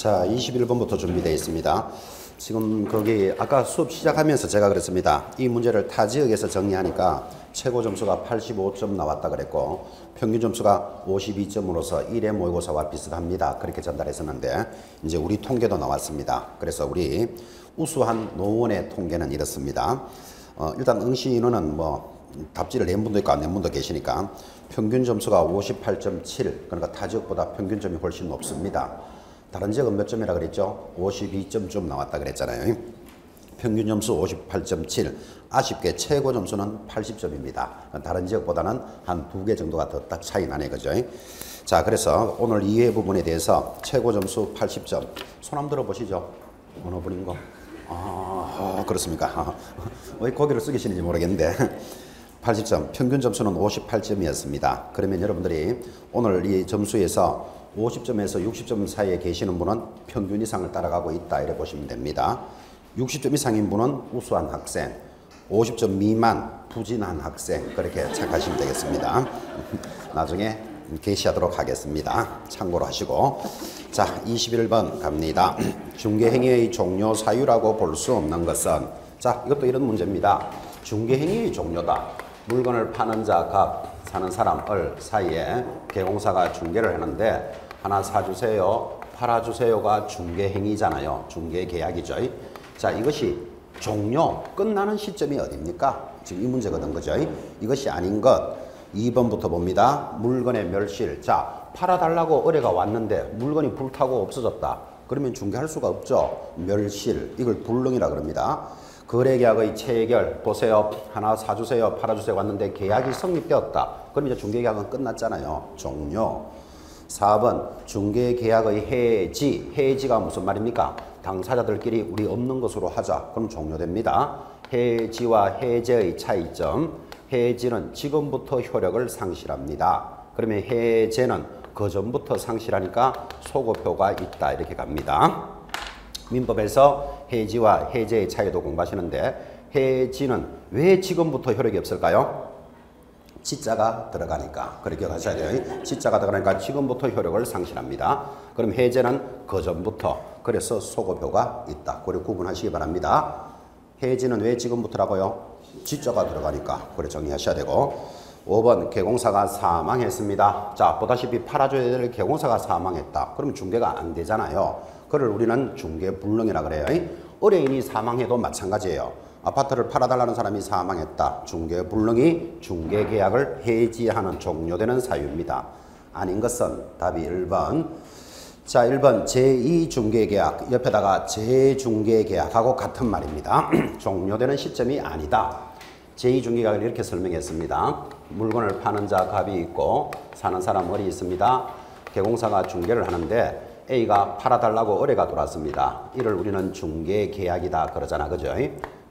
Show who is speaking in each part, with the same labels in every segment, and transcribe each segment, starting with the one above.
Speaker 1: 자, 21번부터 준비되어 있습니다. 지금 거기 아까 수업 시작하면서 제가 그랬습니다. 이 문제를 타 지역에서 정리하니까 최고 점수가 85점 나왔다 그랬고 평균 점수가 52점으로서 1회 모의고사와 비슷합니다. 그렇게 전달했었는데 이제 우리 통계도 나왔습니다. 그래서 우리 우수한 노원의 통계는 이렇습니다. 일단 응시 인원은 답지를 낸 분도 있고 안 낸 분도 계시니까 평균 점수가 58.7, 그러니까 타 지역보다 평균점이 훨씬 높습니다. 다른 지역은 몇 점이라 그랬죠? 52점 좀 나왔다 그랬잖아요. 평균 점수 58.7, 아쉽게 최고 점수는 80점입니다. 다른 지역보다는 한 2개 정도가 더 딱 차이 나네, 그죠? 자, 그래서 오늘 2회 부분에 대해서 최고 점수 80점. 손 한번 들어보시죠. 어느 분인 거? 그렇습니까? 왜 고개를 숙이시는지 모르겠는데 80점, 평균 점수는 58점이었습니다. 그러면 여러분들이 오늘 이 점수에서 50점에서 60점 사이에 계시는 분은 평균 이상을 따라가고 있다 이렇게 보시면 됩니다. 60점 이상인 분은 우수한 학생, 50점 미만 부진한 학생, 그렇게 착하시면 되겠습니다. 나중에 게시하도록 하겠습니다. 참고로 하시고. 자, 21번 갑니다. 중개행위의 종료 사유라고 볼 수 없는 것은, 자, 이것도 이런 문제입니다. 중개행위의 종료다. 물건을 파는 자, 값, 사는 사람, 을 사이에 개공사가 중개를 하는데 하나 사주세요, 팔아주세요가 중개행위잖아요. 중개계약이죠. 자, 이것이 종료, 끝나는 시점이 어딥니까? 지금 이 문제거든, 그죠? 이것이 아닌 것. 2번부터 봅니다. 물건의 멸실. 자, 팔아달라고 의뢰가 왔는데 물건이 불타고 없어졌다. 그러면 중개할 수가 없죠. 멸실. 이걸 불능이라 그럽니다. 거래계약의 체결. 보세요. 하나 사주세요, 팔아주세요 왔는데 계약이 성립되었다. 그럼 이제 중개계약은 끝났잖아요. 종료. 4번 중개계약의 해지. 해지가 무슨 말입니까? 당사자들끼리 우리 없는 것으로 하자. 그럼 종료됩니다. 해지와 해제의 차이점. 해지는 지금부터 효력을 상실합니다. 그러면 해제는 그 전부터 상실하니까 소거표가 있다. 이렇게 갑니다. 민법에서 해지와 해제의 차이도 공부하시는데 해지는 왜 지금부터 효력이 없을까요? 지자가 들어가니까. 그렇게 가셔야 돼요. 지자가 들어가니까 지금부터 효력을 상실합니다. 그럼 해제는 그 전부터. 그래서 소거표가 있다. 그리고 구분하시기 바랍니다. 해지는 왜 지금부터라고요? 지자가 들어가니까. 그래 정리하셔야 되고. 5번 개공사가 사망했습니다. 자, 보다시피 팔아줘야 될 개공사가 사망했다. 그러면 중개가 안 되잖아요. 그걸 우리는 중개불능이라 그래요. 의뢰인이 사망해도 마찬가지예요. 아파트를 팔아달라는 사람이 사망했다. 중개불능이 중개계약을 해지하는 종료되는 사유입니다. 아닌 것은 답이 1번. 자, 1번 제2중개계약 옆에다가 재중개계약하고 같은 말입니다. 종료되는 시점이 아니다. 제2중개계약을 이렇게 설명했습니다. 물건을 파는 자 갑이 있고 사는 사람 을이 있습니다. 개공사가 중개를 하는데 A가 팔아달라고 의뢰가 들어왔습니다. 이를 우리는 중개계약이다 그러잖아, 그죠?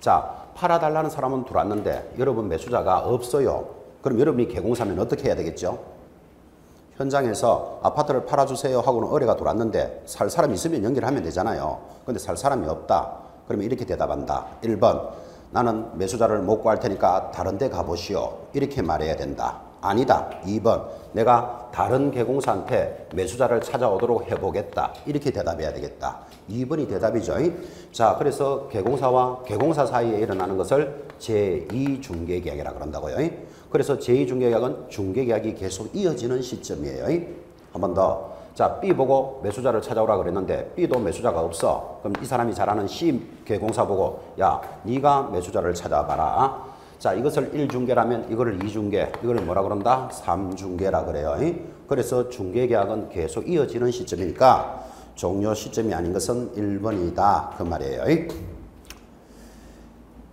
Speaker 1: 자, 팔아달라는 사람은 들어왔는데 여러분 매수자가 없어요. 그럼 여러분이 개공사면 어떻게 해야 되겠죠? 현장에서 아파트를 팔아주세요 하고는 의뢰가 들어왔는데 살 사람이 있으면 연결하면 되잖아요. 근데 살 사람이 없다. 그러면 이렇게 대답한다. 1번 나는 매수자를 못 구할 테니까 다른 데 가보시오. 이렇게 말해야 된다. 아니다. 2번 내가 다른 개공사한테 매수자를 찾아오도록 해보겠다. 이렇게 대답해야 되겠다. 2번이 대답이죠. 자, 그래서 개공사와 개공사 사이에 일어나는 것을 제2중개계약이라고 그런다고요. 그래서 제2중개계약은 중개계약이 계속 이어지는 시점이에요. 한 번 더. 자, B 보고 매수자를 찾아오라 그랬는데 B도 매수자가 없어. 그럼 이 사람이 잘 아는 C 개공사 보고 야, 네가 매수자를 찾아봐라. 자, 이것을 1중개라면 이거를 2중개, 이걸 뭐라 그런다? 3중개라 그래요. 그래서 중개계약은 계속 이어지는 시점이니까 종료 시점이 아닌 것은 1번이다. 그 말이에요.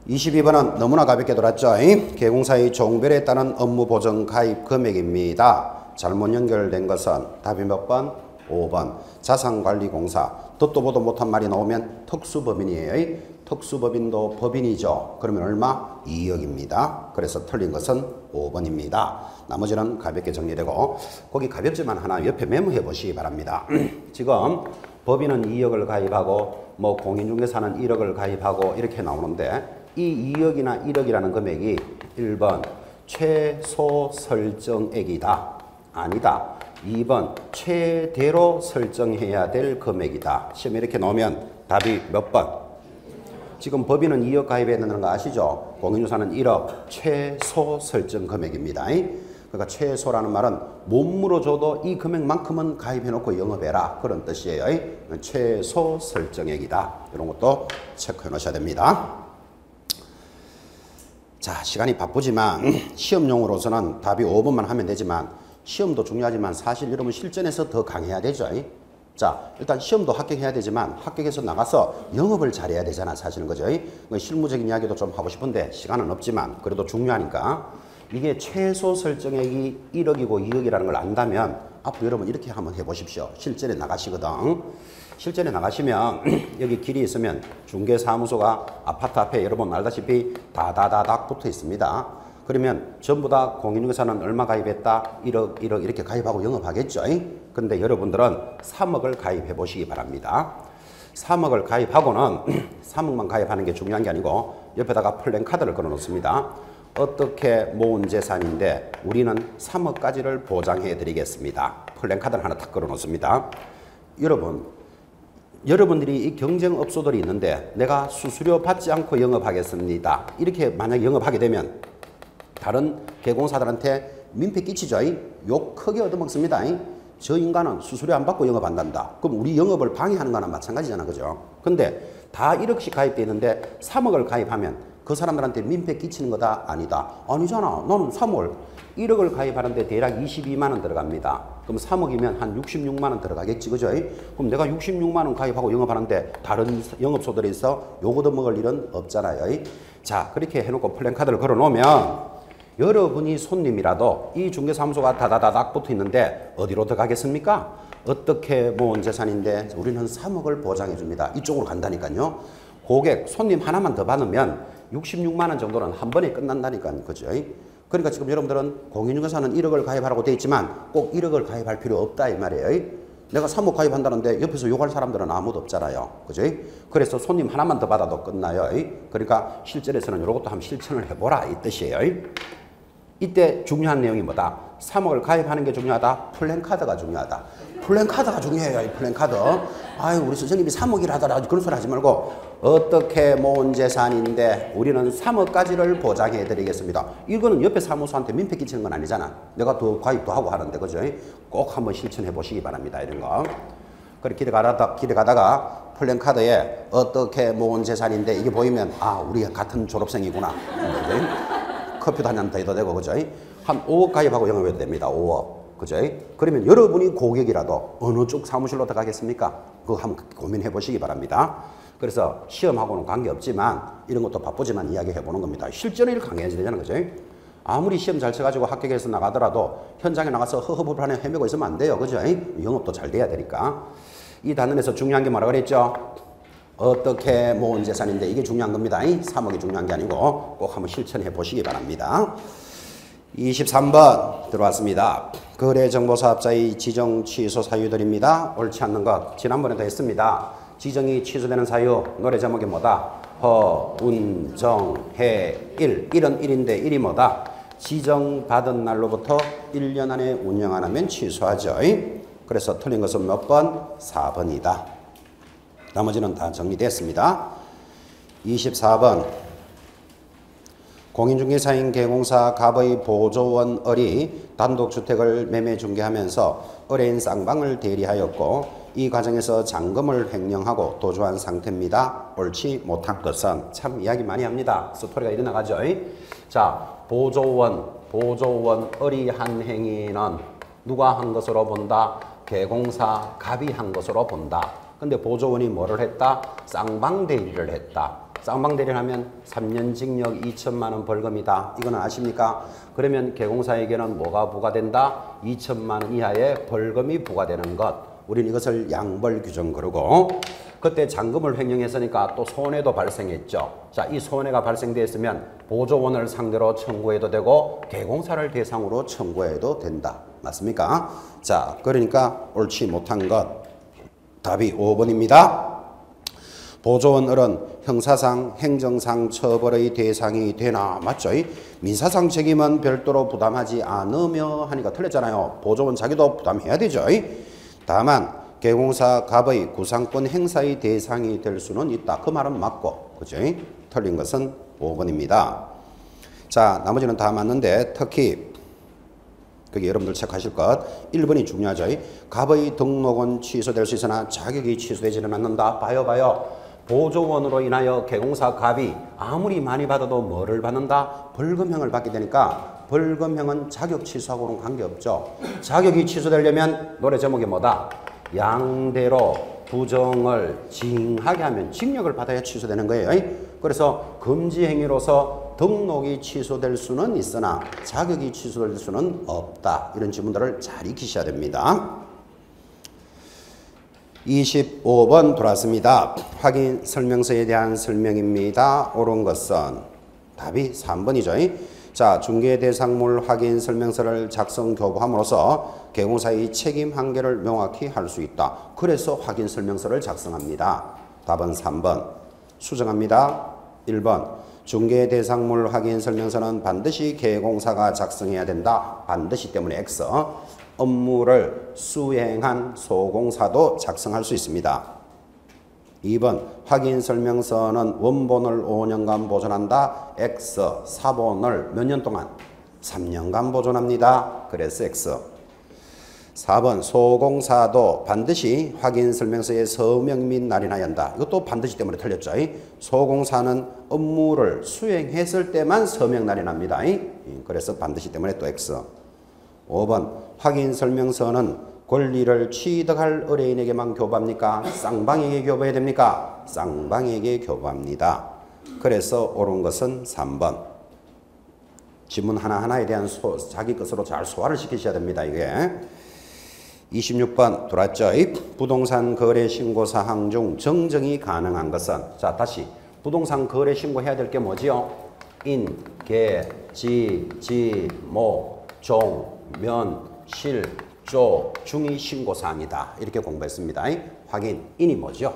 Speaker 1: 22번은 너무나 가볍게 돌았죠. 개공사의 종별에 따른 업무 보정 가입 금액입니다. 잘못 연결된 것은 답이 몇 번? 5번. 자산관리공사. 듣도 보도 못한 말이 나오면 특수법인이에요. 특수법인도 법인이죠. 그러면 얼마? 2억입니다. 그래서 틀린 것은 5번입니다. 나머지는 가볍게 정리되고 거기 가볍지만 하나 옆에 메모해 보시기 바랍니다. 지금 법인은 2억을 가입하고 공인중개사는 1억을 가입하고 이렇게 나오는데 이 2억이나 1억이라는 금액이 1번 최소 설정액이다. 아니다. 2번 최대로 설정해야 될 금액이다. 시험에 이렇게 나오면 답이 몇 번? 지금 법인은 2억 가입해야 된다는 거 아시죠? 공인중개사는 1억 최소 설정 금액입니다. 그러니까 최소라는 말은 못 물어줘도 이 금액만큼은 가입해놓고 영업해라, 그런 뜻이에요. 최소 설정액이다. 이런 것도 체크해 놓으셔야 됩니다. 자, 시간이 바쁘지만 시험용으로서는 답이 5번만 하면 되지만 시험도 중요하지만 사실 여러분 실전에서 더 강해야 되죠. 자, 일단 시험도 합격해야 되지만 합격해서 나가서 영업을 잘해야 되잖아, 사실은. 그죠? 실무적인 이야기도 좀 하고 싶은데 시간은 없지만 그래도 중요하니까 이게 최소 설정액이 1억이고 2억이라는 걸 안다면 앞으로 여러분 이렇게 한번 해보십시오. 실전에 나가시거든. 실전에 나가시면 여기 길이 있으면 중개사무소가 아파트 앞에 여러분 알다시피 다다다닥 붙어 있습니다. 그러면 전부 다 공인중개사는 얼마 가입했다? 1억, 1억 이렇게 가입하고 영업하겠죠. 근데 여러분들은 3억을 가입해 보시기 바랍니다. 3억을 가입하고는 3억만 가입하는 게 중요한 게 아니고 옆에다가 플랜카드를 걸어 놓습니다. 어떻게 모은 재산인데 우리는 3억까지를 보장해 드리겠습니다. 플랜카드를 하나 탁 걸어 놓습니다. 여러분들이 이 경쟁업소들이 있는데 내가 수수료 받지 않고 영업하겠습니다. 이렇게 만약에 영업하게 되면 다른 개공사들한테 민폐 끼치죠. 욕 크게 얻어먹습니다. 저 인간은 수수료 안 받고 영업한단다. 그럼 우리 영업을 방해하는 거나 마찬가지잖아. 그죠? 근데 다 1억씩 가입되어 있는데 3억을 가입하면 그 사람들한테 민폐 끼치는 거다? 아니다. 아니잖아. 나는 3월 1억을 가입하는데 대략 22만 원 들어갑니다. 그럼 3억이면 한 66만 원 들어가겠지. 그죠? 그럼 내가 66만 원 가입하고 영업하는데 다른 영업소들이 있어 요거 더 먹을 일은 없잖아요. 자, 그렇게 해놓고 플랜카드를 걸어 놓으면 여러분이 손님이라도 이 중개사무소가 다다다닥 붙어 있는데 어디로 들어가겠습니까? 어떻게 모은 재산인데 우리는 3억을 보장해 줍니다. 이쪽으로 간다니까요. 고객, 손님 하나만 더 받으면 66만 원 정도는 한 번에 끝난다니까요. 그죠? 그러니까 지금 여러분들은 공인중개사는 1억을 가입하라고 돼 있지만 꼭 1억을 가입할 필요 없다 이 말이에요. 내가 3억 가입한다는데 옆에서 욕할 사람들은 아무도 없잖아요. 그죠? 그래서 손님 하나만 더 받아도 끝나요. 그러니까 실전에서는 이것도 한번 실천을 해보라 이 뜻이에요. 이때 중요한 내용이 뭐다? 3억을 가입하는 게 중요하다? 플랜카드가 중요하다. 플랜카드가 중요해요. 이 플랜카드. 아유, 우리 선생님이 3억이라 하더라. 그런 소리 하지 말고 어떻게 모은 재산인데 우리는 3억까지를 보장해 드리겠습니다. 이거는 옆에 사무소한테 민폐 끼치는 건 아니잖아. 내가 더 가입도 하고 하는데. 그죠? 꼭 한번 실천해 보시기 바랍니다. 이런 거. 그래 길에 가다가 플랜카드에 어떻게 모은 재산인데 이게 보이면 아, 우리 같은 졸업생이구나. 그죠? 커피도 한 잔 더 해도 되고. 그죠? 한 5억 가입하고 영업해도 됩니다. 5억. 그죠? 그러면 여러분이 고객이라도 어느 쪽 사무실로 들어가겠습니까? 그거 한번 고민해 보시기 바랍니다. 그래서 시험하고는 관계없지만 이런 것도 바쁘지만 이야기해 보는 겁니다. 실전을 강해야지 되잖아요. 그죠? 아무리 시험 잘 쳐가지고 합격해서 나가더라도 현장에 나가서 허허불판에 헤매고 있으면 안 돼요. 그죠? 영업도 잘 돼야 되니까. 이 단원에서 중요한 게 뭐라 그랬죠? 어떻게 모은 재산인데 이게 중요한 겁니다. 3억이 중요한 게 아니고 꼭 한번 실천해 보시기 바랍니다. 23번 들어왔습니다. 거래정보사업자의 지정 취소 사유들입니다. 옳지 않는 것 지난번에도 했습니다. 지정이 취소되는 사유 노래 제목이 뭐다? 허운정해일. 일은 1인데 1이 뭐다? 지정받은 날로부터 1년 안에 운영 안 하면 취소하죠. 그래서 틀린 것은 몇 번? 4번이다. 나머지는 다 정리됐습니다. 24번 공인중개사인 개공사 갑의 보조원 을이 단독주택을 매매 중개하면서 을인 쌍방을 대리하였고 이 과정에서 잔금을 횡령하고 도주한 상태입니다. 옳지 못한 것은 참 이야기 많이 합니다. 스토리가 이리 나가죠. 자, 보조원 을이 한 행위는 누가 한 것으로 본다? 개공사 갑이 한 것으로 본다. 근데 보조원이 뭐를 했다? 쌍방 대리를 했다. 쌍방 대리를 하면 3년 징역 2천만 원 벌금이다. 이거는 아십니까? 그러면 개공사에게는 뭐가 부과된다? 2천만 원 이하의 벌금이 부과되는 것. 우리는 이것을 양벌 규정 그러고 그때 잔금을 횡령했으니까 또 손해도 발생했죠. 자, 이 손해가 발생됐으면 보조원을 상대로 청구해도 되고 개공사를 대상으로 청구해도 된다. 맞습니까? 자, 그러니까 옳지 못한 것 답이 5번입니다. 보조원 을은 형사상, 행정상 처벌의 대상이 되나? 맞죠? 민사상 책임은 별도로 부담하지 않으며 하니까 틀렸잖아요. 보조원 자기도 부담해야 되죠. 다만 개공사 갑의 구상권 행사의 대상이 될 수는 있다. 그 말은 맞고, 그죠? 틀린 것은 5번입니다. 자, 나머지는 다 맞는데 특히 거기 여러분들 체크하실 것 1번이 중요하죠. 갑의 등록은 취소될 수 있으나 자격이 취소되지는 않는다. 봐요. 보조원으로 인하여 개공사 갑이 아무리 많이 받아도 뭐를 받는다? 벌금형을 받게 되니까 벌금형은 자격 취소하고는 관계없죠. 자격이 취소되려면 노래 제목이 뭐다? 양대로 부정을 징하게 하면 징역을 받아야 취소되는 거예요. 그래서 금지 행위로서 등록이 취소될 수는 있으나 자격이 취소될 수는 없다. 이런 지문들을 잘 익히셔야 됩니다. 25번 돌아왔습니다. 확인 설명서에 대한 설명입니다. 옳은 것은 답이 3번이죠. 자, 중개 대상물 확인 설명서를 작성 교부함으로써 개공사의 책임 한계를 명확히 할 수 있다. 그래서 확인 설명서를 작성합니다. 답은 3번. 수정합니다. 1번. 중개 대상물 확인 설명서는 반드시 개공사가 작성해야 된다. 반드시 때문에 X. 업무를 수행한 소공사도 작성할 수 있습니다. 2번. 확인 설명서는 원본을 5년간 보존한다. X. 사본을 몇 년 동안? 3년간 보존합니다. 그래서 X. 4번. 소공사도 반드시 확인 설명서에 서명 및 날인하여야 한다. 이것도 반드시 때문에 틀렸죠. 소공사는 업무를 수행했을 때만 서명 날인합니다. 그래서 반드시 때문에 또 X. 5번. 확인 설명서는 권리를 취득할 의뢰인에게만 교부합니까? 쌍방에게 교부해야 됩니까? 쌍방에게 교부합니다. 그래서 옳은 것은 3번. 지문 하나하나에 대한 자기 것으로 잘 소화를 시키셔야 됩니다. 이게 26번 돌았죠. 부동산 거래 신고 사항 중 정정이 가능한 것은, 자 다시 부동산 거래 신고해야 될 게 뭐지요? 인, 개, 지, 모, 종, 면, 실, 조, 중이 신고사항이다. 이렇게 공부했습니다. 확인, 인이 뭐죠?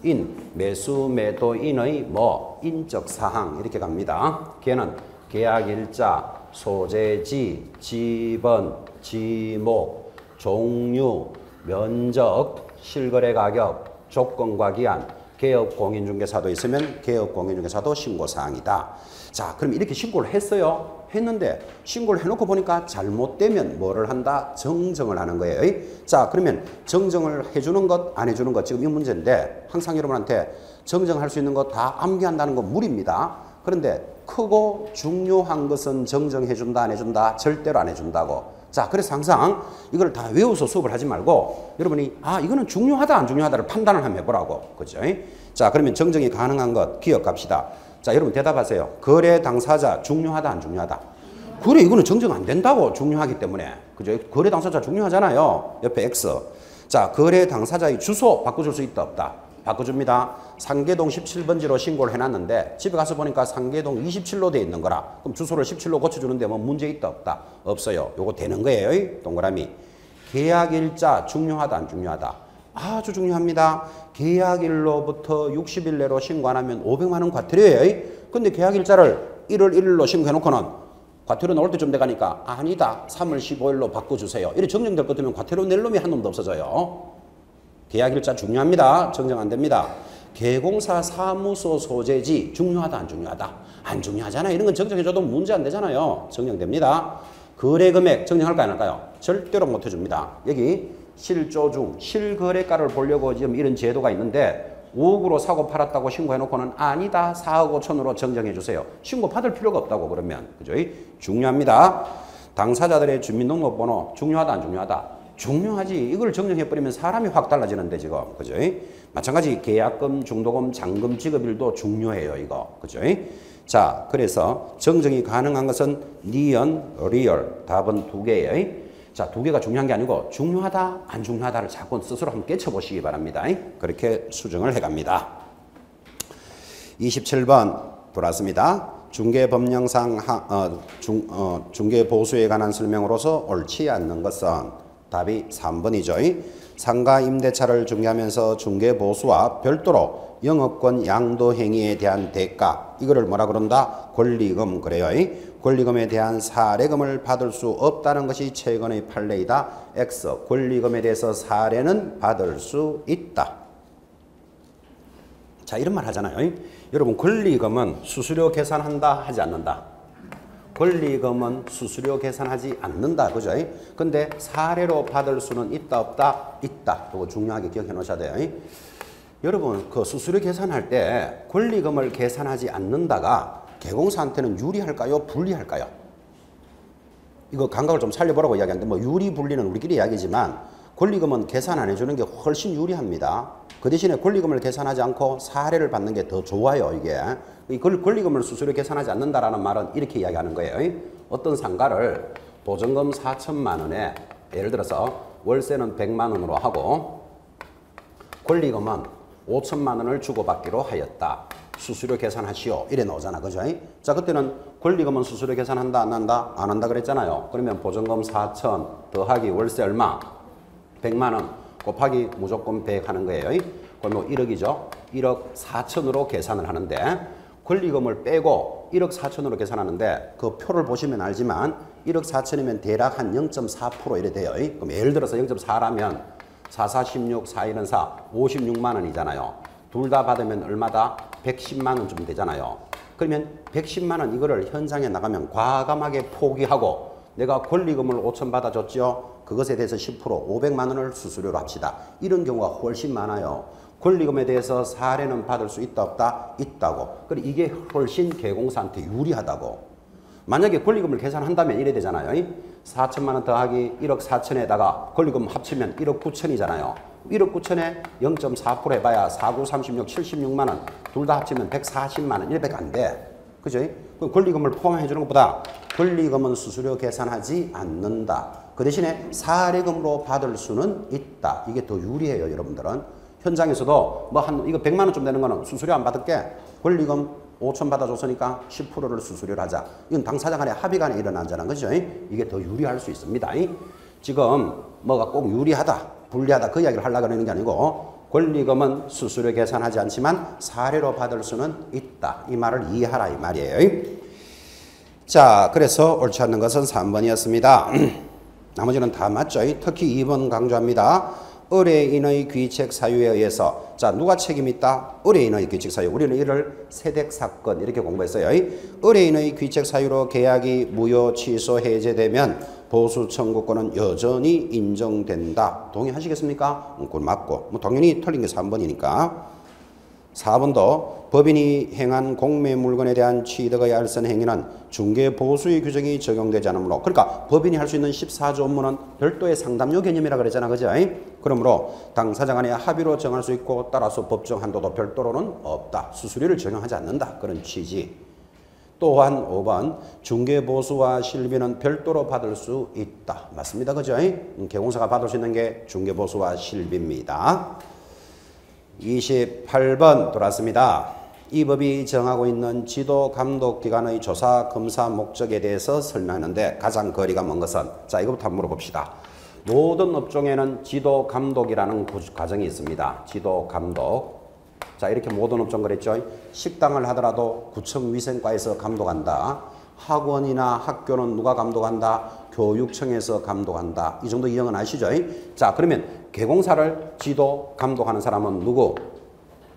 Speaker 1: 인, 매수, 매도인의 뭐? 인적 사항 이렇게 갑니다. 개는 계약일자, 소재지, 지번, 지목, 종류, 면적, 실거래 가격, 조건과 기한, 개업공인중개사도 있으면 개업공인중개사도 신고사항이다. 자, 그럼 이렇게 신고를 했어요. 했는데 신고를 해놓고 보니까 잘못되면 뭐를 한다? 정정을 하는 거예요. 자, 그러면 정정을 해주는 것, 안 해주는 것, 지금 이 문제인데 항상 여러분한테 정정할 수 있는 거 다 암기한다는 건 무리입니다. 그런데 크고 중요한 것은 정정해준다, 안 해준다? 절대로 안 해준다고. 자, 그래서 항상 이걸 다 외워서 수업을 하지 말고 여러분이 이거는 중요하다, 안 중요하다를 판단을 한번 해보라고. 그죠? 자, 그러면 정정이 가능한 것 기억합시다. 자, 여러분 대답하세요. 거래 당사자 중요하다, 안 중요하다? 그래, 이거는 정정 안 된다고. 중요하기 때문에. 그죠? 거래 당사자 중요하잖아요. 옆에 X. 자, 거래 당사자의 주소 바꿔줄 수 있다, 없다? 바꿔줍니다. 상계동 17번지로 신고를 해놨는데 집에 가서 보니까 상계동 27로 돼 있는 거라. 그럼 주소를 17로 고쳐주는데 뭐 문제 있다, 없다? 없어요. 요거 되는 거예요. 동그라미. 계약일자 중요하다, 안 중요하다? 아주 중요합니다. 계약일로부터 60일 내로 신고 안 하면 500만 원 과태료예요. 근데 계약일자를 1월 1일로 신고해놓고는 과태료 나올 때쯤 돼가니까 아니다, 3월 15일로 바꿔주세요. 이렇게 정정될 것 같으면 과태료 낼 놈이 한 놈도 없어져요. 계약일자 중요합니다. 정정 안 됩니다. 개공사 사무소 소재지 중요하다, 안 중요하다? 안 중요하잖아요. 이런 건 정정해줘도 문제 안 되잖아요. 정정됩니다. 거래금액 정정할까요, 안 할까요? 절대로 못 해줍니다. 여기 실조중, 실거래가를 보려고 지금 이런 제도가 있는데 5억으로 사고 팔았다고 신고해놓고는 아니다, 4억 5천으로 정정해주세요. 신고 받을 필요가 없다고 그러면. 그죠? 중요합니다. 당사자들의 주민등록번호 중요하다, 안 중요하다? 중요하지. 이걸 정정해버리면 사람이 확 달라지는데 지금. 그죠? 마찬가지 계약금, 중도금, 잔금 지급일도 중요해요. 이거. 그죠? 자, 그래서 정정이 가능한 것은 니언, 리얼. 답은 두 개예요. 자, 두 개가 중요한 게 아니고 중요하다, 안 중요하다를 자꾸 스스로 한번 깨쳐보시기 바랍니다. 그렇게 수정을 해갑니다. 27번 돌아왔습니다. 중개법령상 중개보수에 관한 설명으로서 옳지 않는 것은 답이 3번이죠. 상가 임대차를 중개하면서 중개보수와 별도로 영업권 양도 행위에 대한 대가, 이거를 뭐라 그런다? 권리금 그래요. 권리금에 대한 사례금을 받을 수 없다는 것이 최근의 판례이다. X. 권리금에 대해서 사례는 받을 수 있다. 자, 이런 말 하잖아요. 여러분, 권리금은 수수료 계산한다 하지 않는다? 권리금은 수수료 계산하지 않는다. 그죠? 근데 사례로 받을 수는 있다 없다? 있다. 이거 중요하게 기억해 놓으셔야 돼요. 여러분, 그 수수료 계산할 때 권리금을 계산하지 않는다가 개공사한테는 유리할까요? 불리할까요? 이거 감각을 좀 살려보라고 이야기하는데, 뭐 유리 불리는 우리끼리 이야기지만 권리금은 계산 안 해주는 게 훨씬 유리합니다. 그 대신에 권리금을 계산하지 않고 사례를 받는 게 더 좋아요. 이게 이 권리금을 수수료 계산하지 않는다라는 말은 이렇게 이야기하는 거예요. 어떤 상가를 보증금 4천만 원에 예를 들어서 월세는 100만 원으로 하고 권리금은 5천만 원을 주고받기로 하였다. 수수료 계산하시오. 이래 나오잖아. 그죠? 자, 그때는 권리금은 수수료 계산한다 안 한다? 안 한다 그랬잖아요. 그러면 보증금 4천 더하기 월세 얼마? 100만 원 곱하기 무조건 100 하는 거예요. 그럼 1억이죠. 1억 4천으로 계산을 하는데 권리금을 빼고 1억 4천으로 계산하는데 그 표를 보시면 알지만 1억 4천이면 대략 한 0.4% 이래 돼요. 그럼 예를 들어서 0.4라면 4, 4, 16, 4, 1은 4, 56만 원이잖아요. 둘 다 받으면 얼마다? 110만 원쯤 되잖아요. 그러면 110만 원 이거를 현장에 나가면 과감하게 포기하고 내가 권리금을 5천 받아줬죠. 그것에 대해서 10% 500만 원을 수수료로 합시다. 이런 경우가 훨씬 많아요. 권리금에 대해서 사례는 받을 수 있다 없다? 있다고. 그리고 이게 훨씬 개공사한테 유리하다고. 만약에 권리금을 계산한다면 이래 되잖아요. 4천만 원 더하기 1억 4천에다가 권리금 합치면 1억 9천이잖아요. 1억 9천에 0.4% 해봐야 4, 9, 36, 76만 원. 둘 다 합치면 140만 원. 이래밖에 안 돼. 그죠? 권리금을 포함해 주는 것보다 권리금은 수수료 계산하지 않는다. 그 대신에 사례금으로 받을 수는 있다. 이게 더 유리해요, 여러분들은. 현장에서도 뭐 한 이거 100만 원쯤 되는 거는 수수료 안 받을게. 권리금 5천 받아줬으니까 10%를 수수료를 하자. 이건 당사자 간에 합의 간에 일어나잖아. 그죠? 이게 더 유리할 수 있습니다. 지금 뭐가 꼭 유리하다, 불리하다 그 이야기를 하려고 하는 게 아니고 권리금은 수수료 계산하지 않지만 사례로 받을 수는 있다. 이 말을 이해하라 이 말이에요. 자, 그래서 옳지 않는 것은 3번이었습니다. 나머지는 다 맞죠? 특히 2번 강조합니다. 의뢰인의 귀책 사유에 의해서. 자, 누가 책임이 있다? 의뢰인의 귀책 사유. 우리는 이를 세댁사건 이렇게 공부했어요. 의뢰인의 귀책 사유로 계약이 무효, 취소, 해제되면 보수 청구권은 여전히 인정된다. 동의하시겠습니까? 그건 맞고. 뭐 당연히 틀린 게 3번이니까. 4번도 법인이 행한 공매 물건에 대한 취득의 알선 행위는 중개 보수의 규정이 적용되지 않으므로, 그러니까 법인이 할 수 있는 14조 업무는 별도의 상담료 개념이라 그랬잖아. 그죠? 그러므로 당사자 간의 합의로 정할 수 있고 따라서 법정 한도도 별도로는 없다. 수수료를 적용하지 않는다. 그런 취지. 또한 5번 중개 보수와 실비는 별도로 받을 수 있다. 맞습니다. 그죠? 개공사가 받을 수 있는 게 중개 보수와 실비입니다. 28번 돌았습니다. 이 법이 정하고 있는 지도 감독 기관의 조사 검사 목적에 대해서 설명하는데 가장 거리가 먼 것은, 자, 이것부터 한번 물어봅시다. 모든 업종에는 지도 감독이라는 과정이 있습니다. 지도 감독. 자, 이렇게 모든 업종 그랬죠. 식당을 하더라도 구청 위생과에서 감독한다. 학원이나 학교는 누가 감독한다? 교육청에서 감독한다. 이 정도 이형은 아시죠? 자, 그러면 개공사를 지도 감독하는 사람은 누구?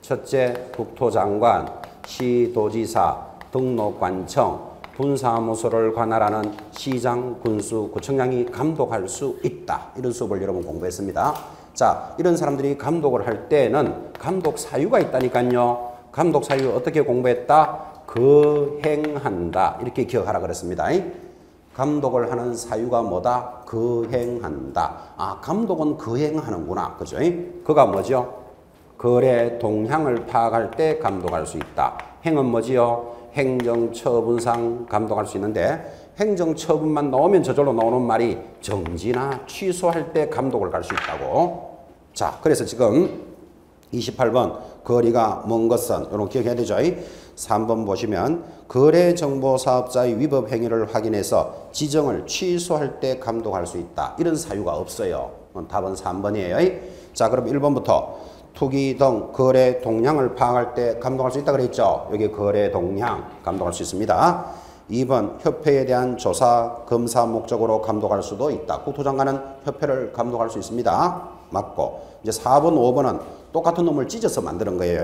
Speaker 1: 첫째, 국토장관, 시도지사, 등록관청, 분사무소를 관할하는 시장, 군수, 구청장이 감독할 수 있다. 이런 수업을 여러분 공부했습니다. 자, 이런 사람들이 감독을 할 때는 감독 사유가 있다니까요. 감독 사유 어떻게 공부했다? 거행한다. 이렇게 기억하라 그랬습니다. 감독을 하는 사유가 뭐다? 거행한다. 아, 감독은 거행하는구나. 그죠? 그가 뭐죠? 거래 동향을 파악할 때 감독할 수 있다. 행은 뭐지요? 행정처분상 감독할 수 있는데 행정처분만 나오면 저절로 나오는 말이 정지나 취소할 때 감독을 갈 수 있다고. 자, 그래서 지금 28번 거리가 먼 것은 이런 기억해야 되죠. 3번 보시면 거래정보사업자의 위법 행위를 확인해서 지정을 취소할 때 감독할 수 있다. 이런 사유가 없어요. 답은 3번이에요. 자, 그럼 1번부터 투기 등 거래 동향을 파악할 때 감독할 수 있다 그랬죠. 여기 거래 동향 감독할 수 있습니다. 2번 협회에 대한 조사, 검사 목적으로 감독할 수도 있다. 국토장관은 협회를 감독할 수 있습니다. 맞고. 이제 4번, 5번은 똑같은 놈을 찢어서 만드는 거예요.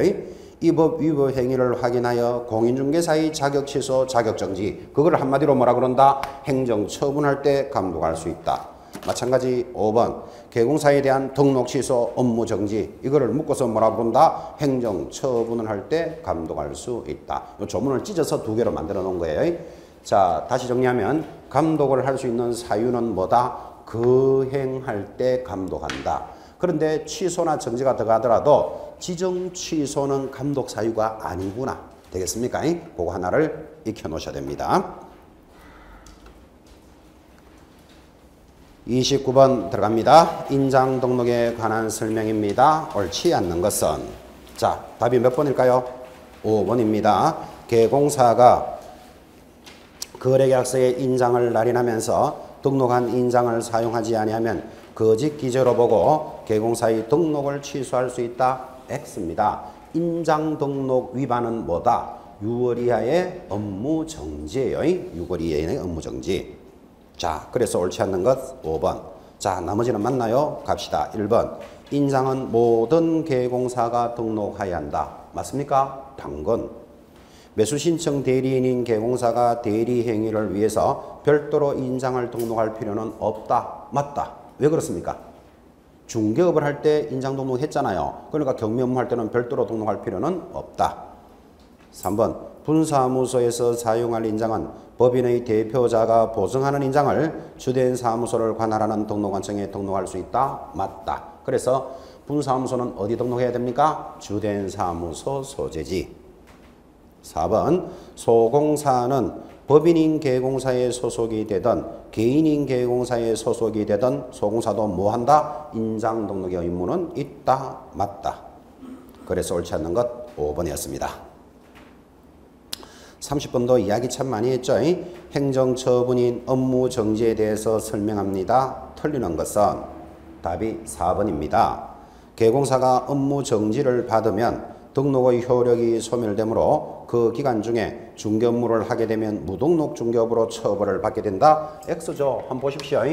Speaker 1: 이 법 위법 행위를 확인하여 공인중개사의 자격 취소, 자격 정지. 그걸 한마디로 뭐라 그런다? 행정 처분할 때 감독할 수 있다. 마찬가지 5번 개공사에 대한 등록 취소, 업무 정지. 이거를 묶어서 뭐라 부른다? 행정 처분을 할 때 감독할 수 있다. 이 조문을 찢어서 두 개로 만들어 놓은 거예요. 자, 다시 정리하면 감독을 할 수 있는 사유는 뭐다? 거행할 때 감독한다. 그런데 취소나 정지가 들어가더라도 지정 취소는 감독 사유가 아니구나. 되겠습니까? 그거 하나를 익혀 놓으셔야 됩니다. 29번 들어갑니다. 인장 등록에 관한 설명입니다. 옳지 않는 것은. 자, 답이 몇 번일까요? 5번입니다. 개공사가 거래계약서에 인장을 날인하면서 등록한 인장을 사용하지 아니하면 거짓 기재로 보고 개공사의 등록을 취소할 수 있다. X입니다. 인장 등록 위반은 뭐다? 6월 이하의 업무 정지예요. 6월 이하의 업무 정지. 자, 그래서 옳지 않는 것 5번. 자, 나머지는 맞나요? 갑시다. 1번. 인장은 모든 개공사가 등록해야 한다. 맞습니까? 당근. 매수신청 대리인인 개공사가 대리 행위를 위해서 별도로 인장을 등록할 필요는 없다. 맞다. 왜 그렇습니까? 중개업을 할 때 인장 등록했잖아요. 그러니까 경매업무 할 때는 별도로 등록할 필요는 없다. 3번. 분사무소에서 사용할 인장은 법인의 대표자가 보증하는 인장을 주된 사무소를 관할하는 등록관청에 등록할 수 있다. 맞다. 그래서 분사무소는 어디 등록해야 됩니까? 주된 사무소 소재지. 4번. 소공사는 법인인 개공사에 소속이 되든 개인인 개공사에 소속이 되든 소공사도 뭐한다? 인장 등록의 의무는 있다. 맞다. 그래서 옳지 않는 것 5번이었습니다. 30번도 이야기 참 많이 했죠. 행정처분인 업무 정지에 대해서 설명합니다. 틀리는 것은 답이 4번입니다. 개공사가 업무 정지를 받으면 등록의 효력이 소멸되므로 그 기간 중에 중개 업무를 하게 되면 무등록 중개업으로 처벌을 받게 된다. X죠. 한번 보십시오.